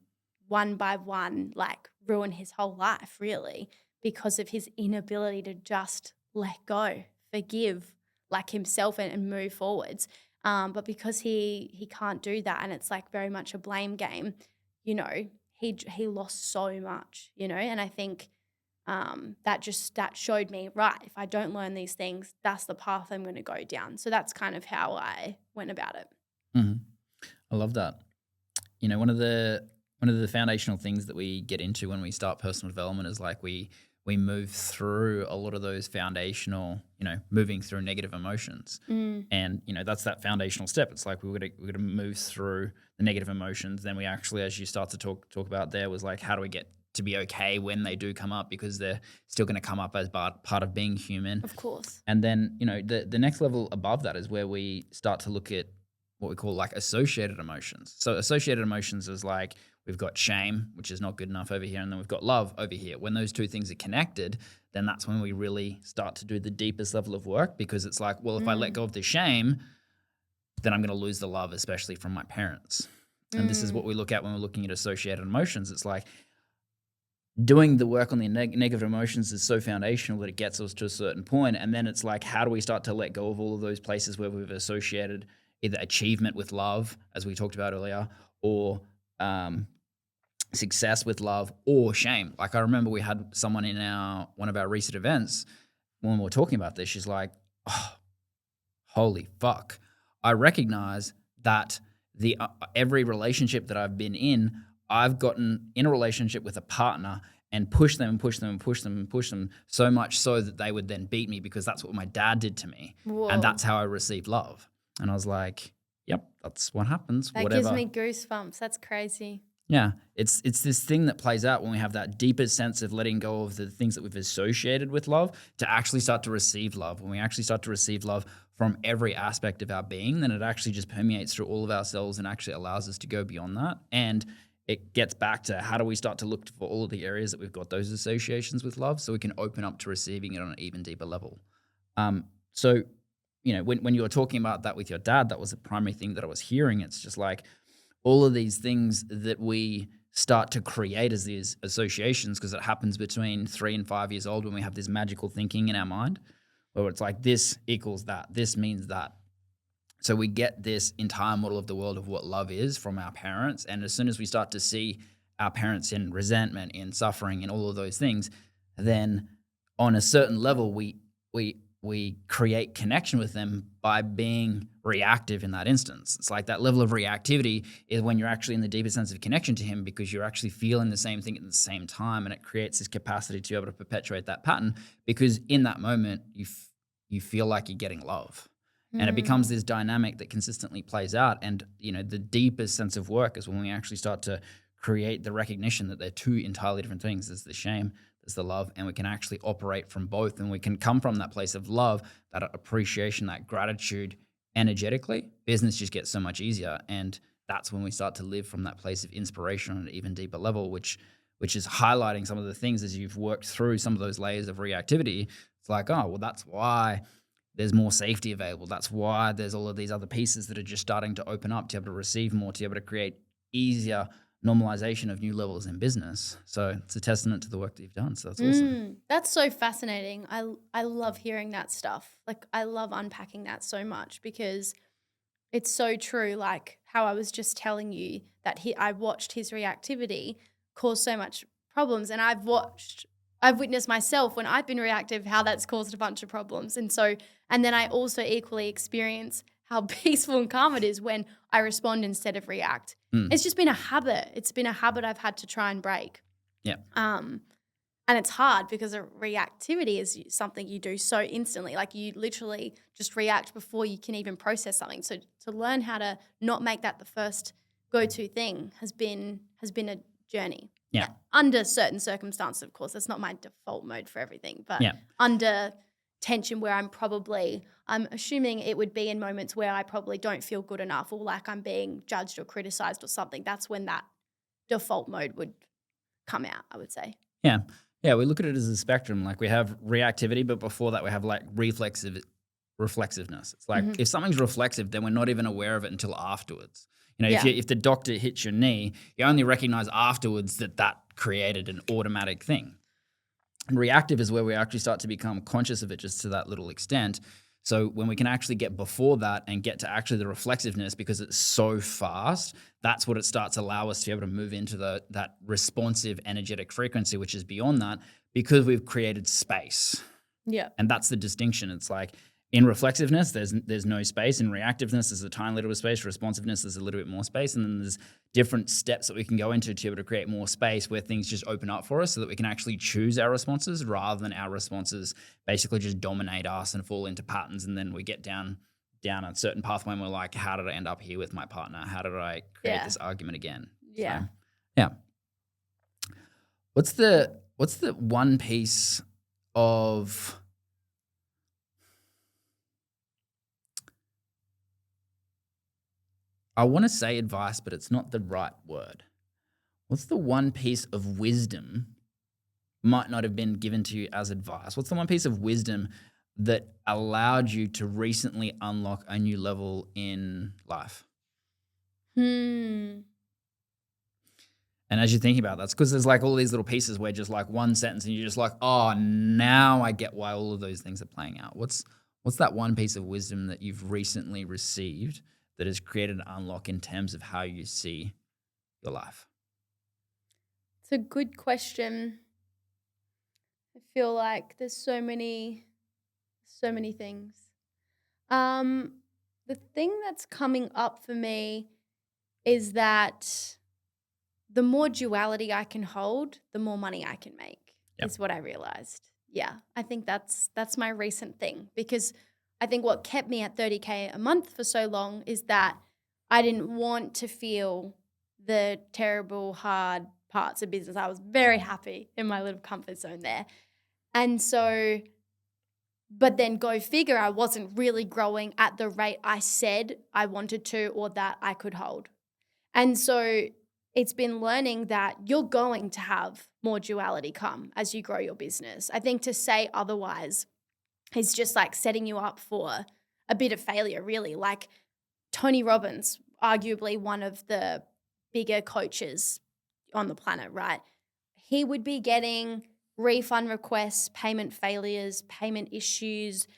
one by one, like ruin his whole life, really, because of his inability to just let go, forgive, like himself, and move forwards. But because he can't do that, and it's like very much a blame game, he lost so much, and I think that showed me, right, if I don't learn these things, that's the path I'm going to go down. So that's kind of how I went about it. Mhm. I love that. One of the foundational things that we get into when we start personal development is like we move through a lot of those foundational, moving through negative emotions. Mm. And, that's that foundational step. It's like we're gonna move through the negative emotions. Then we actually, as you start to talk about there, was like, how do we get to be okay when they do come up, because they're still going to come up as part of being human. Of course. And then, the next level above that is where we start to look at what we call like associated emotions. So associated emotions is like, we've got shame, which is not good enough over here, and then we've got love over here. When those two things are connected, then that's when we really start to do the deepest level of work, because it's like, well, if I let go of the shame, then I'm going to lose the love, especially from my parents. And this is what we look at when we're looking at associated emotions. It's like doing the work on the negative emotions is so foundational that it gets us to a certain point. And then it's like, how do we start to let go of all of those places where we've associated either achievement with love, as we talked about earlier, or success with love, or shame. Like I remember we had someone in one of our recent events, when we were talking about this, she's like, oh, holy fuck. I recognize that every relationship that I've been in, I've gotten in a relationship with a partner and pushed them and pushed them and pushed them and pushed them so much so that they would then beat me, because that's what my dad did to me. Whoa. And that's how I received love. And I was like, yep, that's what happens. That Whatever. gives me goosebumps. That's crazy. Yeah, it's this thing that plays out when we have that deeper sense of letting go of the things that we've associated with love to actually start to receive love. When we actually start to receive love from every aspect of our being, then it actually just permeates through all of ourselves and actually allows us to go beyond that. And it gets back to, how do we start to look for all of the areas that we've got those associations with love, so we can open up to receiving it on an even deeper level. So, when you were talking about that with your dad, that was the primary thing that I was hearing. It's just like, all of these things that we start to create as these associations, because it happens between 3 and 5 years old when we have this magical thinking in our mind, where it's like, this equals that, this means that. So we get this entire model of the world of what love is from our parents. And as soon as we start to see our parents in resentment, in suffering, in all of those things, then on a certain level, we create connection with them by being reactive in that instance. It's like that level of reactivity is when you're actually in the deeper sense of connection to him, because you're actually feeling the same thing at the same time, and it creates this capacity to be able to perpetuate that pattern, because in that moment you feel like you're getting love. And it becomes this dynamic that consistently plays out. And, the deepest sense of work is when we actually start to create the recognition that they're two entirely different things. There's the shame, there's the love, and we can actually operate from both. And we can come from that place of love, that appreciation, that gratitude energetically. Business just gets so much easier. And that's when we start to live from that place of inspiration on an even deeper level, which is highlighting some of the things as you've worked through some of those layers of reactivity. It's like, oh, well, that's why there's more safety available. That's why there's all of these other pieces that are just starting to open up to be able to receive more, to be able to create easier normalization of new levels in business. So it's a testament to the work that you've done. So that's awesome. That's so fascinating. I love hearing that stuff. Like, I love unpacking that so much, because it's so true. Like how I was just telling you that I watched his reactivity cause so much problems, and I've witnessed myself when I've been reactive how that's caused a bunch of problems. And then I also equally experience how peaceful and calm it is when I respond instead of react. It's just been a habit. It's been a habit I've had to try and break. Yeah. And it's hard, because a reactivity is something you do so instantly. Like, you literally just react before you can even process something. So to learn how to not make that the first go-to thing has been a journey. Yeah. Under certain circumstances, of course. That's not my default mode for everything. But under tension, where I'm assuming it would be in moments where I probably don't feel good enough, or like I'm being judged or criticized or something. That's when that default mode would come out, I would say. Yeah. Yeah, we look at it as a spectrum. Like, we have reactivity, but before that we have like reflexiveness. It's like, if something's reflexive, then we're not even aware of it until afterwards. If the doctor hits your knee, you only recognize afterwards that created an automatic thing. And reactive is where we actually start to become conscious of it just to that little extent. So when we can actually get before that and get to actually the reflexiveness, because it's so fast, that's what it starts to allow us to be able to move into that responsive energetic frequency, which is beyond that, because we've created space. Yeah. And that's the distinction. It's like, in reflexiveness, there's no space. In reactiveness, there's a tiny little bit of space. Responsiveness, there's a little bit more space. And then there's different steps that we can go into to be able to create more space, where things just open up for us, so that we can actually choose our responses, rather than our responses basically just dominate us and fall into patterns. And then we get down a certain pathway and we're like, how did I end up here with my partner? How did I create this argument again? Yeah. So, yeah. What's the one piece of I want to say advice, but it's not the right word. What's the one piece of wisdom might not have been given to you as advice? What's the one piece of wisdom that allowed you to recently unlock a new level in life? Hmm. And as you're thinking about that, it's because there's like all these little pieces where just like one sentence and you're just like, oh, now I get why all of those things are playing out. What's that one piece of wisdom that you've recently received that has created an unlock in terms of how you see your life? It's a good question. I feel like there's so many things. Um, the thing that's coming up for me is that the more duality I can hold, the more money I can make, Yep. is what I realized. Yeah, I think that's my recent thing, because I think what kept me at 30K a month for so long is that I didn't want to feel the terrible, hard parts of business. I was very happy in my little comfort zone there. And so, but then go figure, I wasn't really growing at the rate I said I wanted to or that I could hold. And so it's been learning that you're going to have more duality come as you grow your business. I think to say otherwise is just like setting you up for a bit of failure, really. Like Tony Robbins, arguably one of the bigger coaches on the planet, right? He would be getting refund requests, payment failures, payment issues,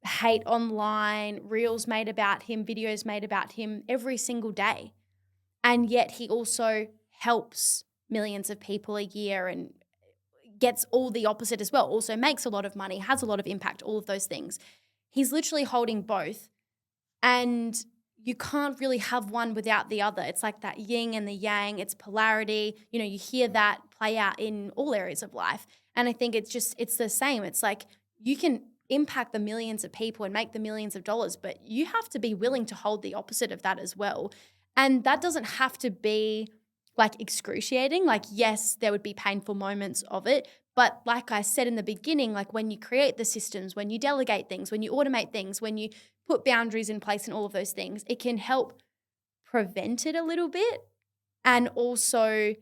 hate online, reels made about him, videos made about him every single day. And yet he also helps millions of people a year and gets all the opposite as well. Also makes a lot of money, has a lot of impact, all of those things. He's literally holding both. And you can't really have one without the other. It's like that yin and the yang, it's polarity. You know, you hear that play out in all areas of life. And I think it's the same. It's like you can impact the millions of people and make the millions of dollars, but you have to be willing to hold the opposite of that as well. And that doesn't have to be like excruciating. Like, yes, there would be painful moments of it. But like I said in the beginning, like when you create the systems, when you delegate things, when you automate things, when you put boundaries in place and all of those things, it can help prevent it a little bit and also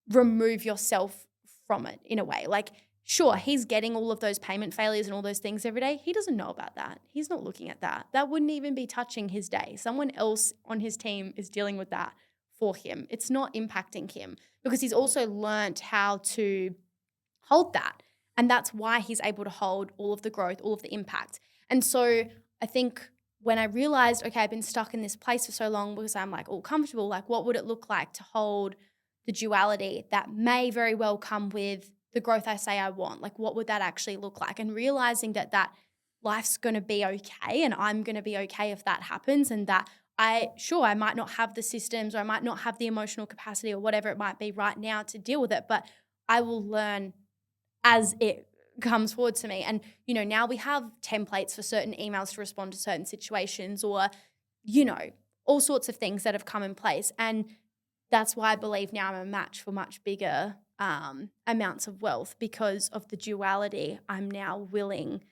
remove yourself from it in a way. Like, sure, he's getting all of those payment failures and all those things every day. He doesn't know about that. He's not looking at that. That wouldn't even be touching his day. Someone else on his team is dealing with that for him. It's not impacting him because he's also learnt how to hold that. And that's why he's able to hold all of the growth, all of the impact. And so I think when I realized, okay, I've been stuck in this place for so long because I'm like all comfortable, like what would it look like to hold the duality that may very well come with the growth I say I want? Like what would that actually look like? And realizing that life's going to be okay and I'm going to be okay if that happens, and that I might not have the systems or I might not have the emotional capacity or whatever it might be right now to deal with it, but I will learn as it comes forward to me. And, you know, now we have templates for certain emails to respond to certain situations or, you know, all sorts of things that have come in place. And that's why I believe now I'm a match for much bigger amounts of wealth, because of the duality I'm now willing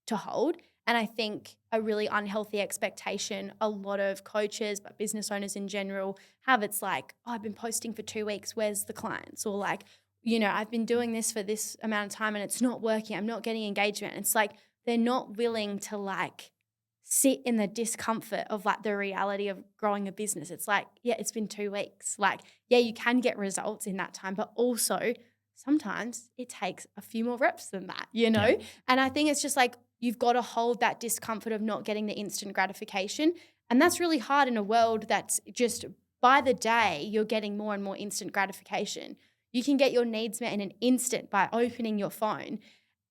to hold. And I think a really unhealthy expectation a lot of coaches, but business owners in general have, it's like, oh, I've been posting for 2 weeks, where's the clients? Or like, you know, I've been doing this for this amount of time and it's not working, I'm not getting engagement. It's like they're not willing to like sit in the discomfort of like the reality of growing a business. It's like, yeah, it's been 2 weeks. Like, yeah, you can get results in that time, but also sometimes it takes a few more reps than that, you know? Yeah. And I think it's just like you've got to hold that discomfort of not getting the instant gratification. And that's really hard in a world that's just by the day, you're getting more and more instant gratification. You can get your needs met in an instant by opening your phone.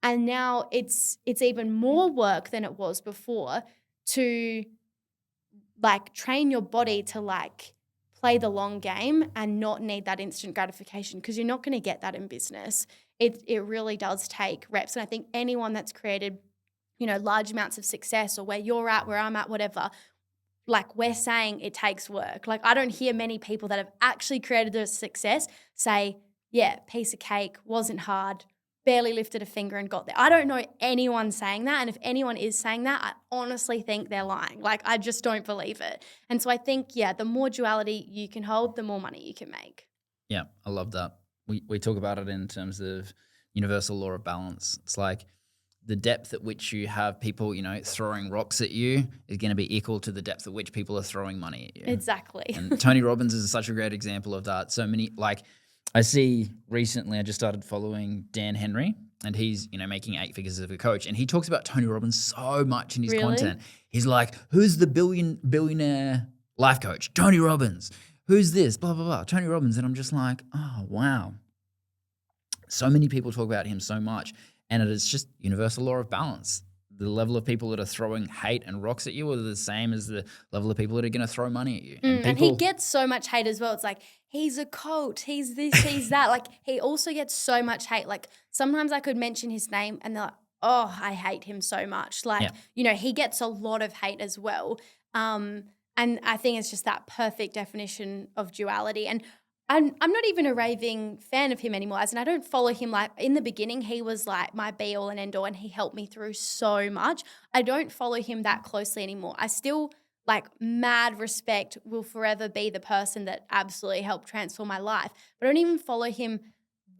And now it's even more work than it was before to like train your body to like play the long game and not need that instant gratification, because you're not going to get that in business. It really does take reps. And I think anyone that's created, you know, large amounts of success, or where you're at, where I'm at, whatever, like we're saying it takes work. Like I don't hear many people that have actually created the success say, yeah, piece of cake, wasn't hard, barely lifted a finger and got there. I don't know anyone saying that. And if anyone is saying that, I honestly think they're lying. Like, I just don't believe it. And so I think, yeah, the more duality you can hold, the more money you can make. Yeah, I love that. We talk about it in terms of universal law of balance. It's like the depth at which you have people, throwing rocks at you is going to be equal to the depth at which people are throwing money at you. Exactly. And Tony Robbins is such a great example of that. So many, like, I see recently, I just started following Dan Henry, and he's, making 8 figures as a coach. And he talks about Tony Robbins so much in his Really? content. He's like, who's the billionaire life coach? Tony Robbins. Who's this? Blah, blah, blah. Tony Robbins. And I'm just like, oh, wow. So many people talk about him so much. And it is just universal law of balance. The level of people that are throwing hate and rocks at you are the same as the level of people that are going to throw money at you. And he gets so much hate as well. It's like, he's a cult, he's this, he's that. Like, he also gets so much hate. Like, sometimes I could mention his name and they're like, oh, I hate him so much. Like, he gets a lot of hate as well. And I think it's just that perfect definition of duality. And I'm not even a raving fan of him anymore. As in, I don't follow him. Like, in the beginning, he was like my be all and end all, and he helped me through so much. I don't follow him that closely anymore. I still, like, mad respect, will forever be the person that absolutely helped transform my life. But I don't even follow him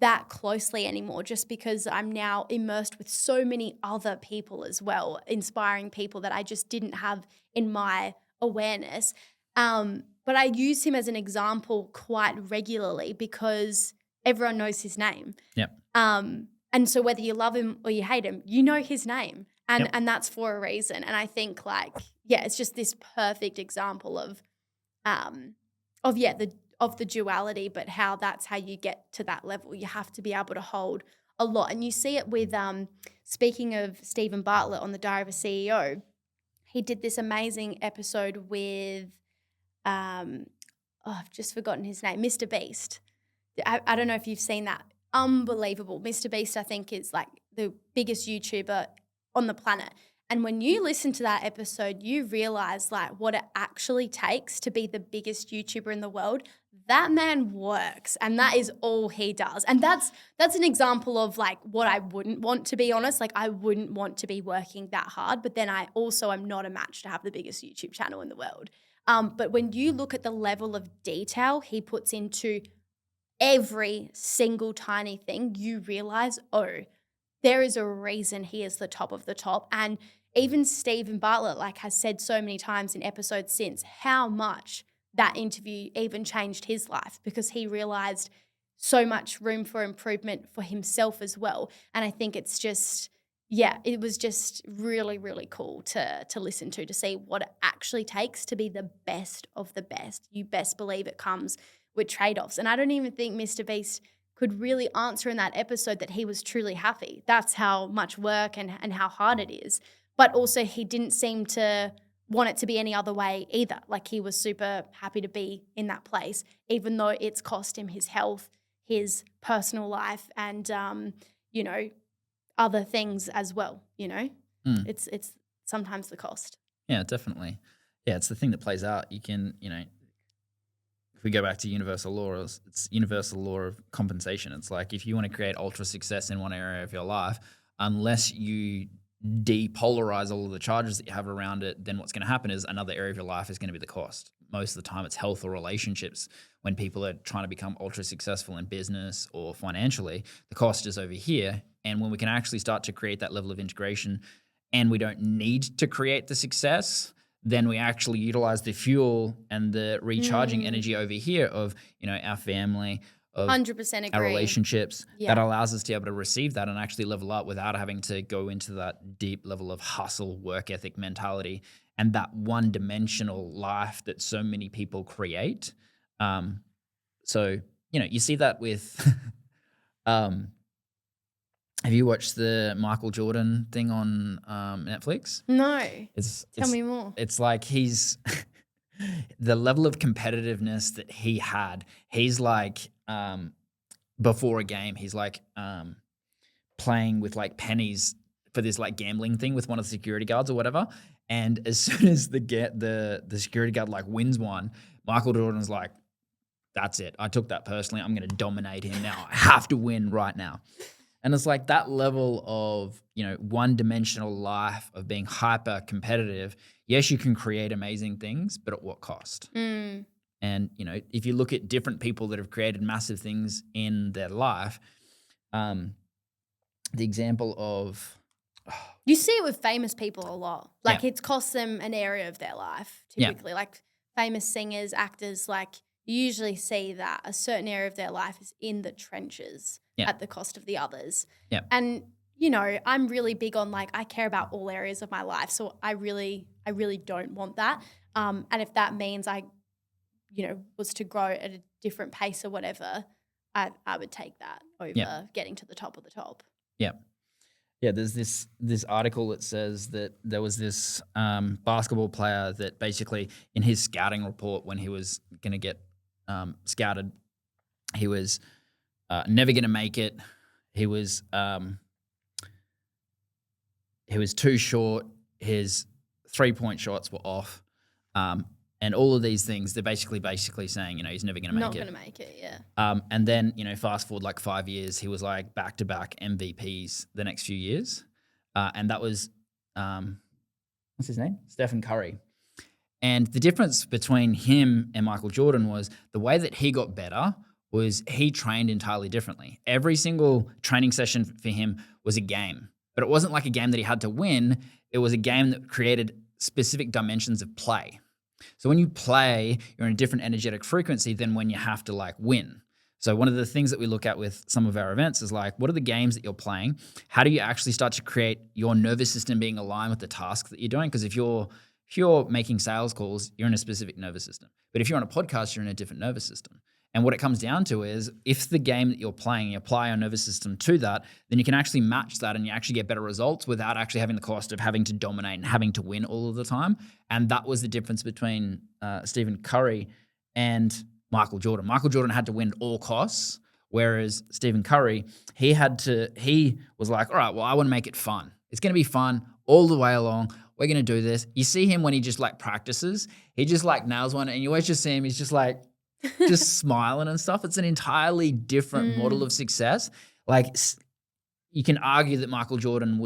that closely anymore, just because I'm now immersed with so many other people as well, inspiring people that I just didn't have in my awareness. But I use him as an example quite regularly because everyone knows his name. Yep. And so whether you love him or you hate him, you know his name. And Yep. and that's for a reason. And I think, like, yeah, it's just this perfect example of the duality, but how that's how you get to that level. You have to be able to hold a lot. And you see it with speaking of Stephen Bartlett on the Diary of a CEO, he did this amazing episode with I've just forgotten his name, Mr. Beast. I don't know if you've seen that. Unbelievable. Mr. Beast, I think, is like the biggest YouTuber on the planet. And when you listen to that episode, you realize, like, what it actually takes to be the biggest YouTuber in the world. That man works, and that is all he does. And that's an example of, like, what I wouldn't want, to be honest. Like, I wouldn't want to be working that hard, but then I also am not a match to have the biggest YouTube channel in the world. But when you look at the level of detail he puts into every single tiny thing, you realize, oh, there is a reason he is the top of the top. And even Stephen Bartlett, like, has said so many times in episodes since how much that interview even changed his life, because he realized so much room for improvement for himself as well. And I think it's just, yeah, it was just really, really cool to listen to see what it actually takes to be the best of the best. You best believe it comes with trade-offs. And I don't even think Mr. Beast could really answer in that episode that he was truly happy. That's how much work and how hard it is. But also, he didn't seem to want it to be any other way either. Like, he was super happy to be in that place, even though it's cost him his health, his personal life, and other things as well. It's sometimes the cost. Yeah, definitely. Yeah, it's the thing that plays out. You can, if we go back to universal laws, it's universal law of compensation. It's like, if you want to create ultra success in one area of your life, unless you depolarize all of the charges that you have around it, then what's going to happen is another area of your life is going to be the cost. Most of the time it's health or relationships. When people are trying to become ultra successful in business or financially, the cost is over here. And when we can actually start to create that level of integration and we don't need to create the success, then we actually utilize the fuel and the recharging energy over here of, our family, of 100% agree. our relationships, Yeah. that allows us to be able to receive that and actually level up without having to go into that deep level of hustle, work ethic mentality, and that one-dimensional life that so many people create. So, you see that with have you watched the Michael Jordan thing on Netflix? No. Tell It's me more. It's like he's the level of competitiveness that he had. He's like before a game, he's like playing with like pennies for this like gambling thing with one of the security guards or whatever. And as soon as the security guard like wins one, Michael Jordan's like, that's it. I took that personally. I'm going to dominate him now. I have to win right now. And it's like that level of, one-dimensional life of being hyper competitive. Yes, you can create amazing things, but at what cost? Mm. And, if you look at different people that have created massive things in their life, the example of... You see it with famous people a lot. Like Yeah. it's cost them an area of their life typically. Yeah. Like famous singers, actors, like you usually see that a certain area of their life is in the trenches Yeah. at the cost of the others. Yeah. And, I'm really big on like I care about all areas of my life. So I really don't want that. And if that means I, was to grow at a different pace or whatever, I would take that over getting to the top of the top. Yeah. Yeah, there's this article that says that there was this basketball player that basically in his scouting report when he was going to get scouted, he was never going to make it. He was too short. His 3-point shots were off. And all of these things, they're basically saying, he's never going to make it. Not going to make it, yeah. And then, fast forward like 5 years, he was like back-to-back MVPs the next few years. And that was, what's his name? Stephen Curry. And the difference between him and Michael Jordan was the way that he got better was he trained entirely differently. Every single training session for him was a game. But it wasn't like a game that he had to win. It was a game that created specific dimensions of play. So when you play, you're in a different energetic frequency than when you have to like win. So one of the things that we look at with some of our events is like, what are the games that you're playing? How do you actually start to create your nervous system being aligned with the task that you're doing? Because if you're making sales calls, you're in a specific nervous system. But if you're on a podcast, you're in a different nervous system. And what it comes down to is if the game that you're playing, you apply your nervous system to that, then you can actually match that and you actually get better results without actually having the cost of having to dominate and having to win all of the time. And that was the difference between Stephen Curry and Michael Jordan. Michael Jordan had to win at all costs, whereas Stephen Curry, he was like, all right, well, I want to make it fun. It's going to be fun all the way along. We're going to do this. You see him when he just like practices, he just like nails one and you always just see him, he's just like, just smiling and stuff. It's an entirely different model of success. Like you can argue that Michael Jordan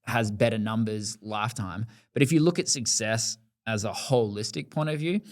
has better numbers lifetime, but if you look at success as a holistic point of view,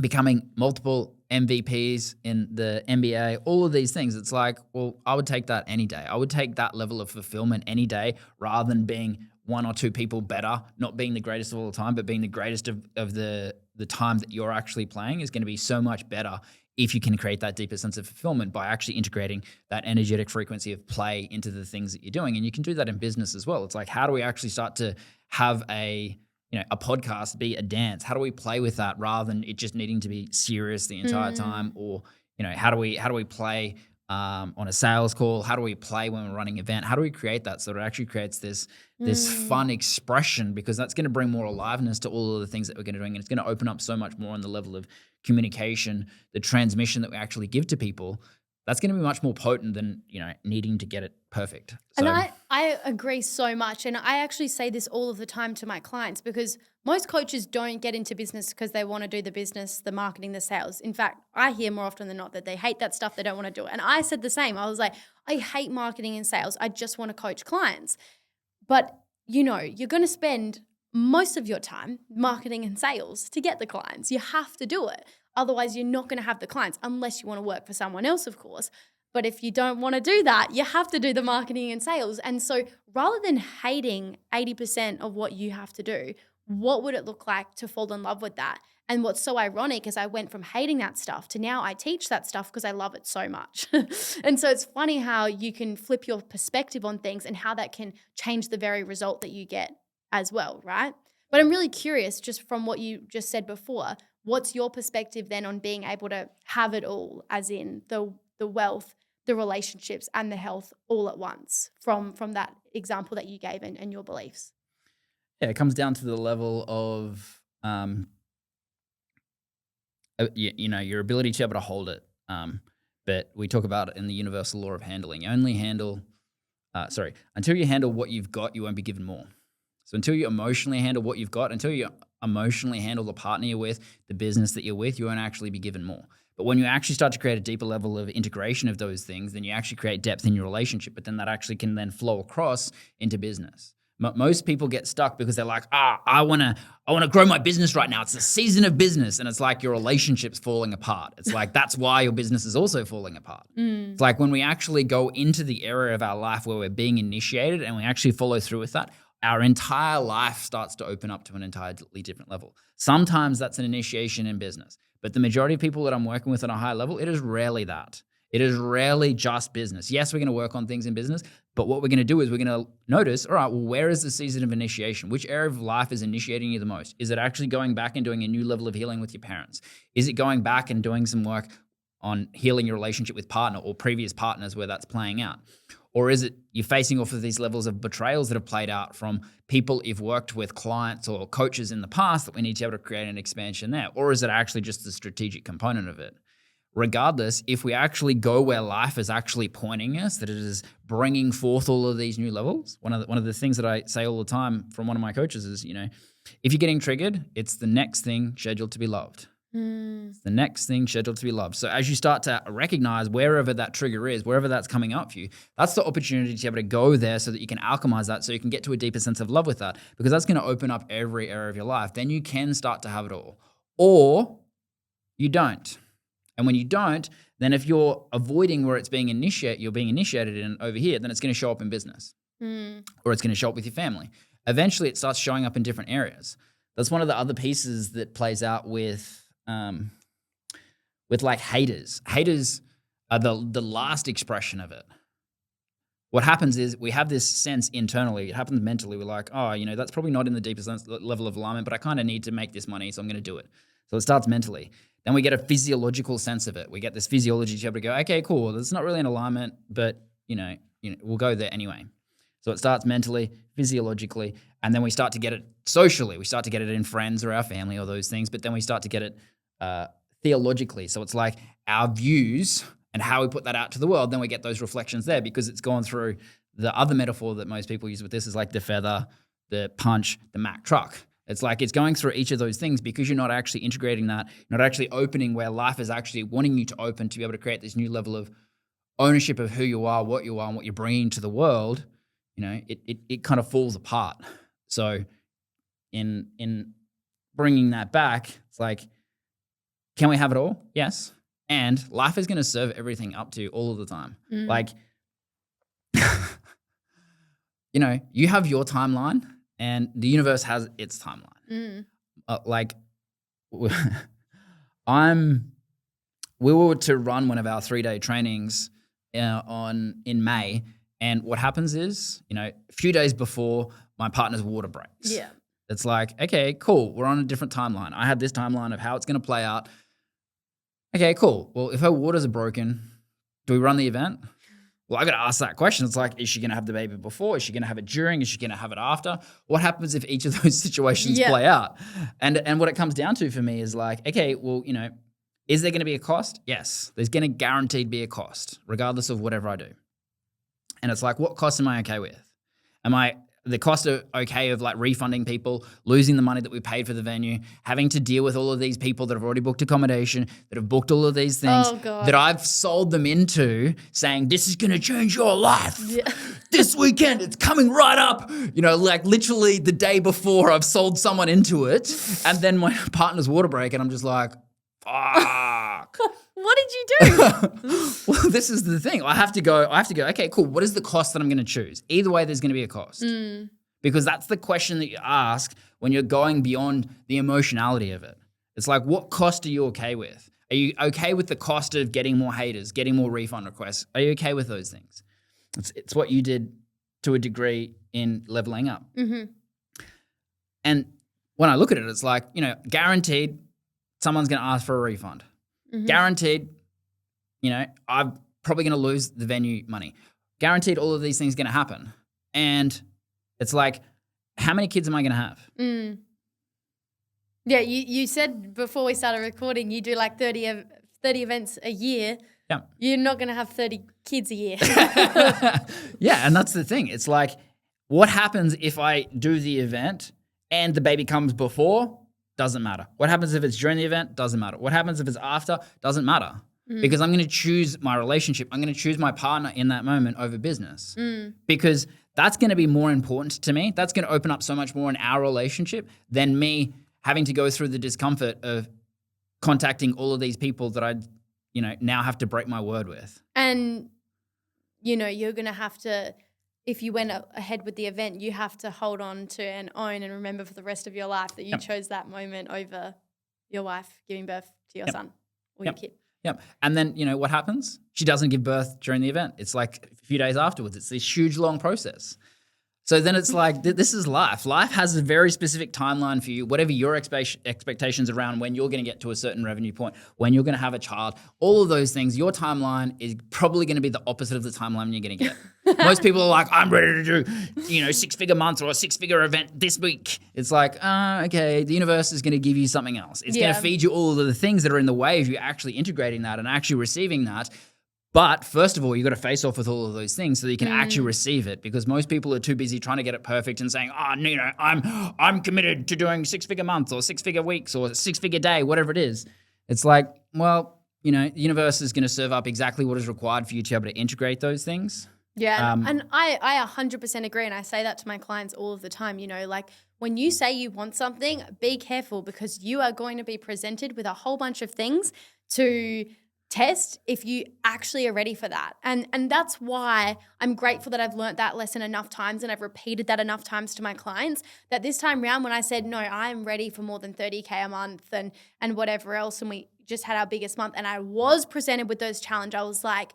becoming multiple MVPs in the NBA, all of these things, it's like, well, I would take that any day. I would take that level of fulfillment any day rather than being one or two people better, not being the greatest of all time, but being the greatest of the time that you're actually playing is going to be so much better if you can create that deeper sense of fulfillment by actually integrating that energetic frequency of play into the things that you're doing. And you can do that in business as well. It's like, how do we actually start to have a podcast be a dance? How do we play with that rather than it just needing to be serious the entire time? Or, how do we play on a sales call? How do we play when we're running an event? How do we create that so that it actually creates this fun expression? Because that's going to bring more aliveness to all of the things that we're going to do. And it's going to open up so much more on the level of communication, the transmission that we actually give to people. That's going to be much more potent than, needing to get it perfect. So, and I agree so much. And I actually say this all of the time to my clients because most coaches don't get into business because they want to do the business, the marketing, the sales. In fact, I hear more often than not that they hate that stuff. They don't want to do it. And I said the same. I was like, I hate marketing and sales. I just want to coach clients. But, you're going to spend most of your time marketing and sales to get the clients. You have to do it. Otherwise, you're not going to have the clients unless you want to work for someone else, of course. But if you don't want to do that, you have to do the marketing and sales. And so rather than hating 80% of what you have to do, what would it look like to fall in love with that? And what's so ironic is I went from hating that stuff to now I teach that stuff because I love it so much. And so it's funny how you can flip your perspective on things and how that can change the very result that you get as well, right? But I'm really curious, just from what you just said before, what's your perspective then on being able to have it all, as in the wealth, the relationships, and the health all at once from that example that you gave and your beliefs? Yeah, it comes down to the level of, your ability to be able to hold it. But we talk about it in the universal law of handling. You only until you handle what you've got, you won't be given more. So until you emotionally handle what you've got, until you emotionally handle the partner you're with, the business that you're with, you won't actually be given more. But when you actually start to create a deeper level of integration of those things, then you actually create depth in your relationship. But then that actually can then flow across into business. Most people get stuck because they're like, I want to grow my business right now. It's the season of business. And it's like your relationship's falling apart. It's like, that's why your business is also falling apart. It's like when we actually go into the area of our life where we're being initiated and we actually follow through with that, our entire life starts to open up to an entirely different level. Sometimes that's an initiation in business, but the majority of people that I'm working with on a high level, it is rarely that. It is rarely just business. Yes, we're going to work on things in business, but what we're going to do is we're going to notice, all right, well, where is the season of initiation? Which area of life is initiating you the most? Is it actually going back and doing a new level of healing with your parents? Is it going back and doing some work on healing your relationship with partner or previous partners where that's playing out? Or is it you're facing off of these levels of betrayals that have played out from people you've worked with, clients or coaches in the past that we need to be able to create an expansion there? Or is it actually just the strategic component of it? Regardless, if we actually go where life is actually pointing us, that it is bringing forth all of these new levels. One of the things that I say all the time from one of my coaches is, if you're getting triggered, it's the next thing scheduled to be loved. It's the next thing scheduled to be loved. So as you start to recognize wherever that trigger is, wherever that's coming up for you, that's the opportunity to be able to go there so that you can alchemize that, so you can get to a deeper sense of love with that, because that's going to open up every area of your life. Then you can start to have it all. Or you don't. And when you don't, then if you're avoiding where it's being you're being initiated in over here, then it's going to show up in business or it's going to show up with your family. Eventually, it starts showing up in different areas. That's one of the other pieces that plays out with like haters. Haters are the last expression of it. What happens is we have this sense internally. It happens mentally. We're like, that's probably not in the deepest level of alignment, but I kind of need to make this money, so I'm going to do it. So it starts mentally. Then we get a physiological sense of it. We get this physiology to be able to go, okay, cool. It's not really in alignment, but we'll go there anyway. So it starts mentally, physiologically, and then we start to get it socially. We start to get it in friends or our family or those things, but then we start to get it theologically. So it's like our views and how we put that out to the world, then we get those reflections there because it's gone through the other metaphor that most people use with this is like the feather, the punch, the Mack truck. It's like it's going through each of those things because you're not actually integrating that, not actually opening where life is actually wanting you to open to be able to create this new level of ownership of who you are, and what you're bringing to the world. It kind of falls apart. So in bringing that back, it's like, can we have it all? Yes. And life is going to serve everything up to you all of the time. Like, you have your timeline and the universe has its timeline. We were to run one of our 3-day trainings in May. And what happens is, a few days before my partner's water breaks. Yeah. It's like, okay, cool. We're on a different timeline. I had this timeline of how it's going to play out. Okay, cool. Well, if her waters are broken, do we run the event? Well, I got to ask that question. It's like, is she going to have the baby before? Is she going to have it during? Is she going to have it after? What happens if each of those situations play out? And what it comes down to for me is like, okay, well, is there going to be a cost? Yes. There's going to guaranteed be a cost, regardless of whatever I do. And it's like, what cost am I okay with? Am I the cost of okay of like refunding people, losing the money that we paid for the venue, having to deal with all of these people that have already booked accommodation, that have booked all of these things that I've sold them into saying, this is going to change your life. Yeah. This weekend, it's coming right up. Like literally the day before I've sold someone into it. And then my partner's water break and I'm just like, fuck. What did you do? Well, this is the thing. I have to go, okay, cool. What is the cost that I'm going to choose? Either way, there's going to be a cost. Because that's the question that you ask when you're going beyond the emotionality of it. It's like, what cost are you okay with? Are you okay with the cost of getting more haters, getting more refund requests? Are you okay with those things? It's what you did to a degree in leveling up. Mm-hmm. And when I look at it, it's like, guaranteed someone's going to ask for a refund. Mm-hmm. Guaranteed, I'm probably going to lose the venue money. Guaranteed all of these things are going to happen. And it's like, how many kids am I going to have? Yeah, you said before we started recording, you do like 30 events a year. Yeah. You're not going to have 30 kids a year. Yeah, and that's the thing. It's like, what happens if I do the event and the baby comes before Doesn't matter. What happens if it's during the event? Doesn't matter. What happens if it's after? Doesn't matter. Because I'm going to choose my relationship. I'm going to choose my partner in that moment over business. Because that's going to be more important to me. That's going to open up so much more in our relationship than me having to go through the discomfort of contacting all of these people that I, now have to break my word with. And, you're going to have to, if you went ahead with the event, you have to hold on to and own and remember for the rest of your life that you chose that moment over your wife giving birth to your son or your kid. Yep. And then, what happens? She doesn't give birth during the event. It's like a few days afterwards. It's this huge, long process. So then it's like, this is life. Life has a very specific timeline for you, whatever your expectations around when you're going to get to a certain revenue point, when you're going to have a child, all of those things, your timeline is probably going to be the opposite of the timeline you're going to get. Most people are like, I'm ready to do, 6-figure months or a 6-figure event this week. It's like, okay, the universe is going to give you something else. It's going to feed you all of the things that are in the way of you actually integrating that and actually receiving that. But first of all, you got to face off with all of those things so that you can actually receive it, because most people are too busy trying to get it perfect and saying, I'm committed to doing 6-figure months or 6-figure weeks or 6-figure day, whatever it is. It's like, well, the universe is going to serve up exactly what is required for you to be able to integrate those things. Yeah, and I 100% agree, and I say that to my clients all of the time. Like when you say you want something, be careful, because you are going to be presented with a whole bunch of things to test if you actually are ready for that. And that's why I'm grateful that I've learned that lesson enough times and I've repeated that enough times to my clients, that this time around when I said, no, I'm ready for more than 30K a month and whatever else, and we just had our biggest month and I was presented with those challenges, I was like,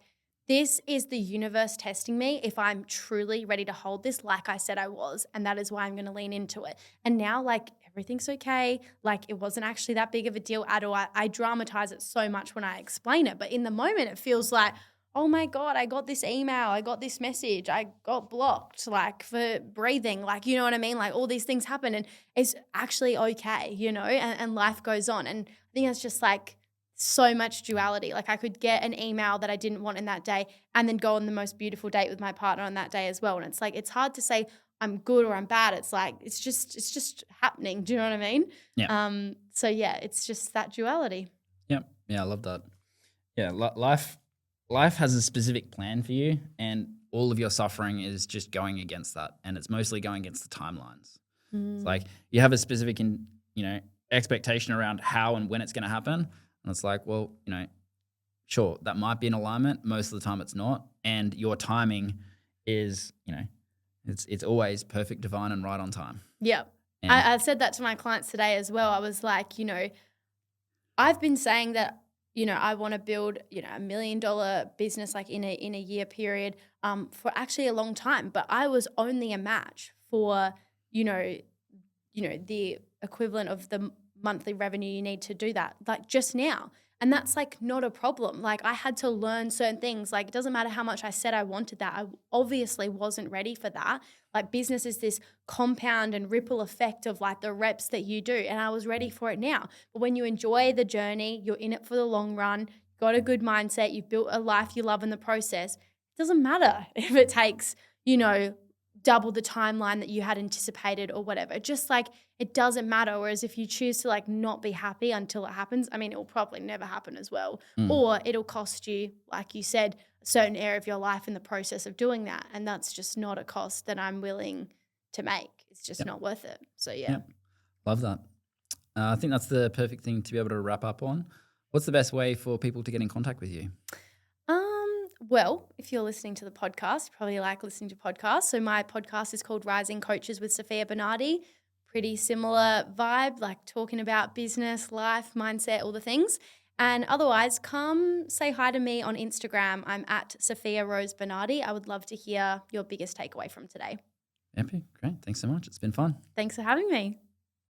this is the universe testing me if I'm truly ready to hold this like I said I was, and that is why I'm going to lean into it. And now, everything's okay. It wasn't actually that big of a deal at all. I dramatize it so much when I explain it, but in the moment it feels like, oh my God, I got this email, I got this message, I got blocked, for breathing, you know what I mean? All these things happen and it's actually okay, and life goes on. And I think it's just so much duality. I could get an email that I didn't want in that day and then go on the most beautiful date with my partner on that day as well. And it's it's hard to say I'm good or I'm bad. It's it's just happening. Do you know what I mean? Yeah. So yeah, it's just that duality. Yep. Yeah, I love that. Yeah, life has a specific plan for you, and all of your suffering is just going against that, and it's mostly going against the timelines. It's you have a specific expectation around how and when it's going to happen. And it's well, sure, that might be in alignment. Most of the time it's not. And your timing is, it's always perfect, divine, and right on time. Yeah. I said that to my clients today as well. I was like, I've been saying that, I want to build, $1 million business in a year period for actually a long time. But I was only a match for, the equivalent of the monthly revenue you need to do that, just now. And that's not a problem. I had to learn certain things. It doesn't matter how much I said I wanted that. I obviously wasn't ready for that. Business is this compound and ripple effect of the reps that you do. And I was ready for it now. But when you enjoy the journey, you're in it for the long run, got a good mindset, you've built a life you love in the process, it doesn't matter if it takes, double the timeline that you had anticipated or whatever. Just it doesn't matter. Whereas if you choose to not be happy until it happens, I mean, it will probably never happen as well. Or it'll cost you, like you said, a certain area of your life in the process of doing that. And that's just not a cost that I'm willing to make. It's just not worth it. So yeah. Love that. I think that's the perfect thing to be able to wrap up on. What's the best way for people to get in contact with you? Well, if you're listening to the podcast, you probably like listening to podcasts. So my podcast is called Rising Coaches with Sofia Bernardi. Pretty similar vibe, talking about business, life, mindset, all the things. And otherwise, come say hi to me on Instagram. I'm at Sofia Rose Bernardi. I would love to hear your biggest takeaway from today. Epic. Great. Thanks so much. It's been fun. Thanks for having me.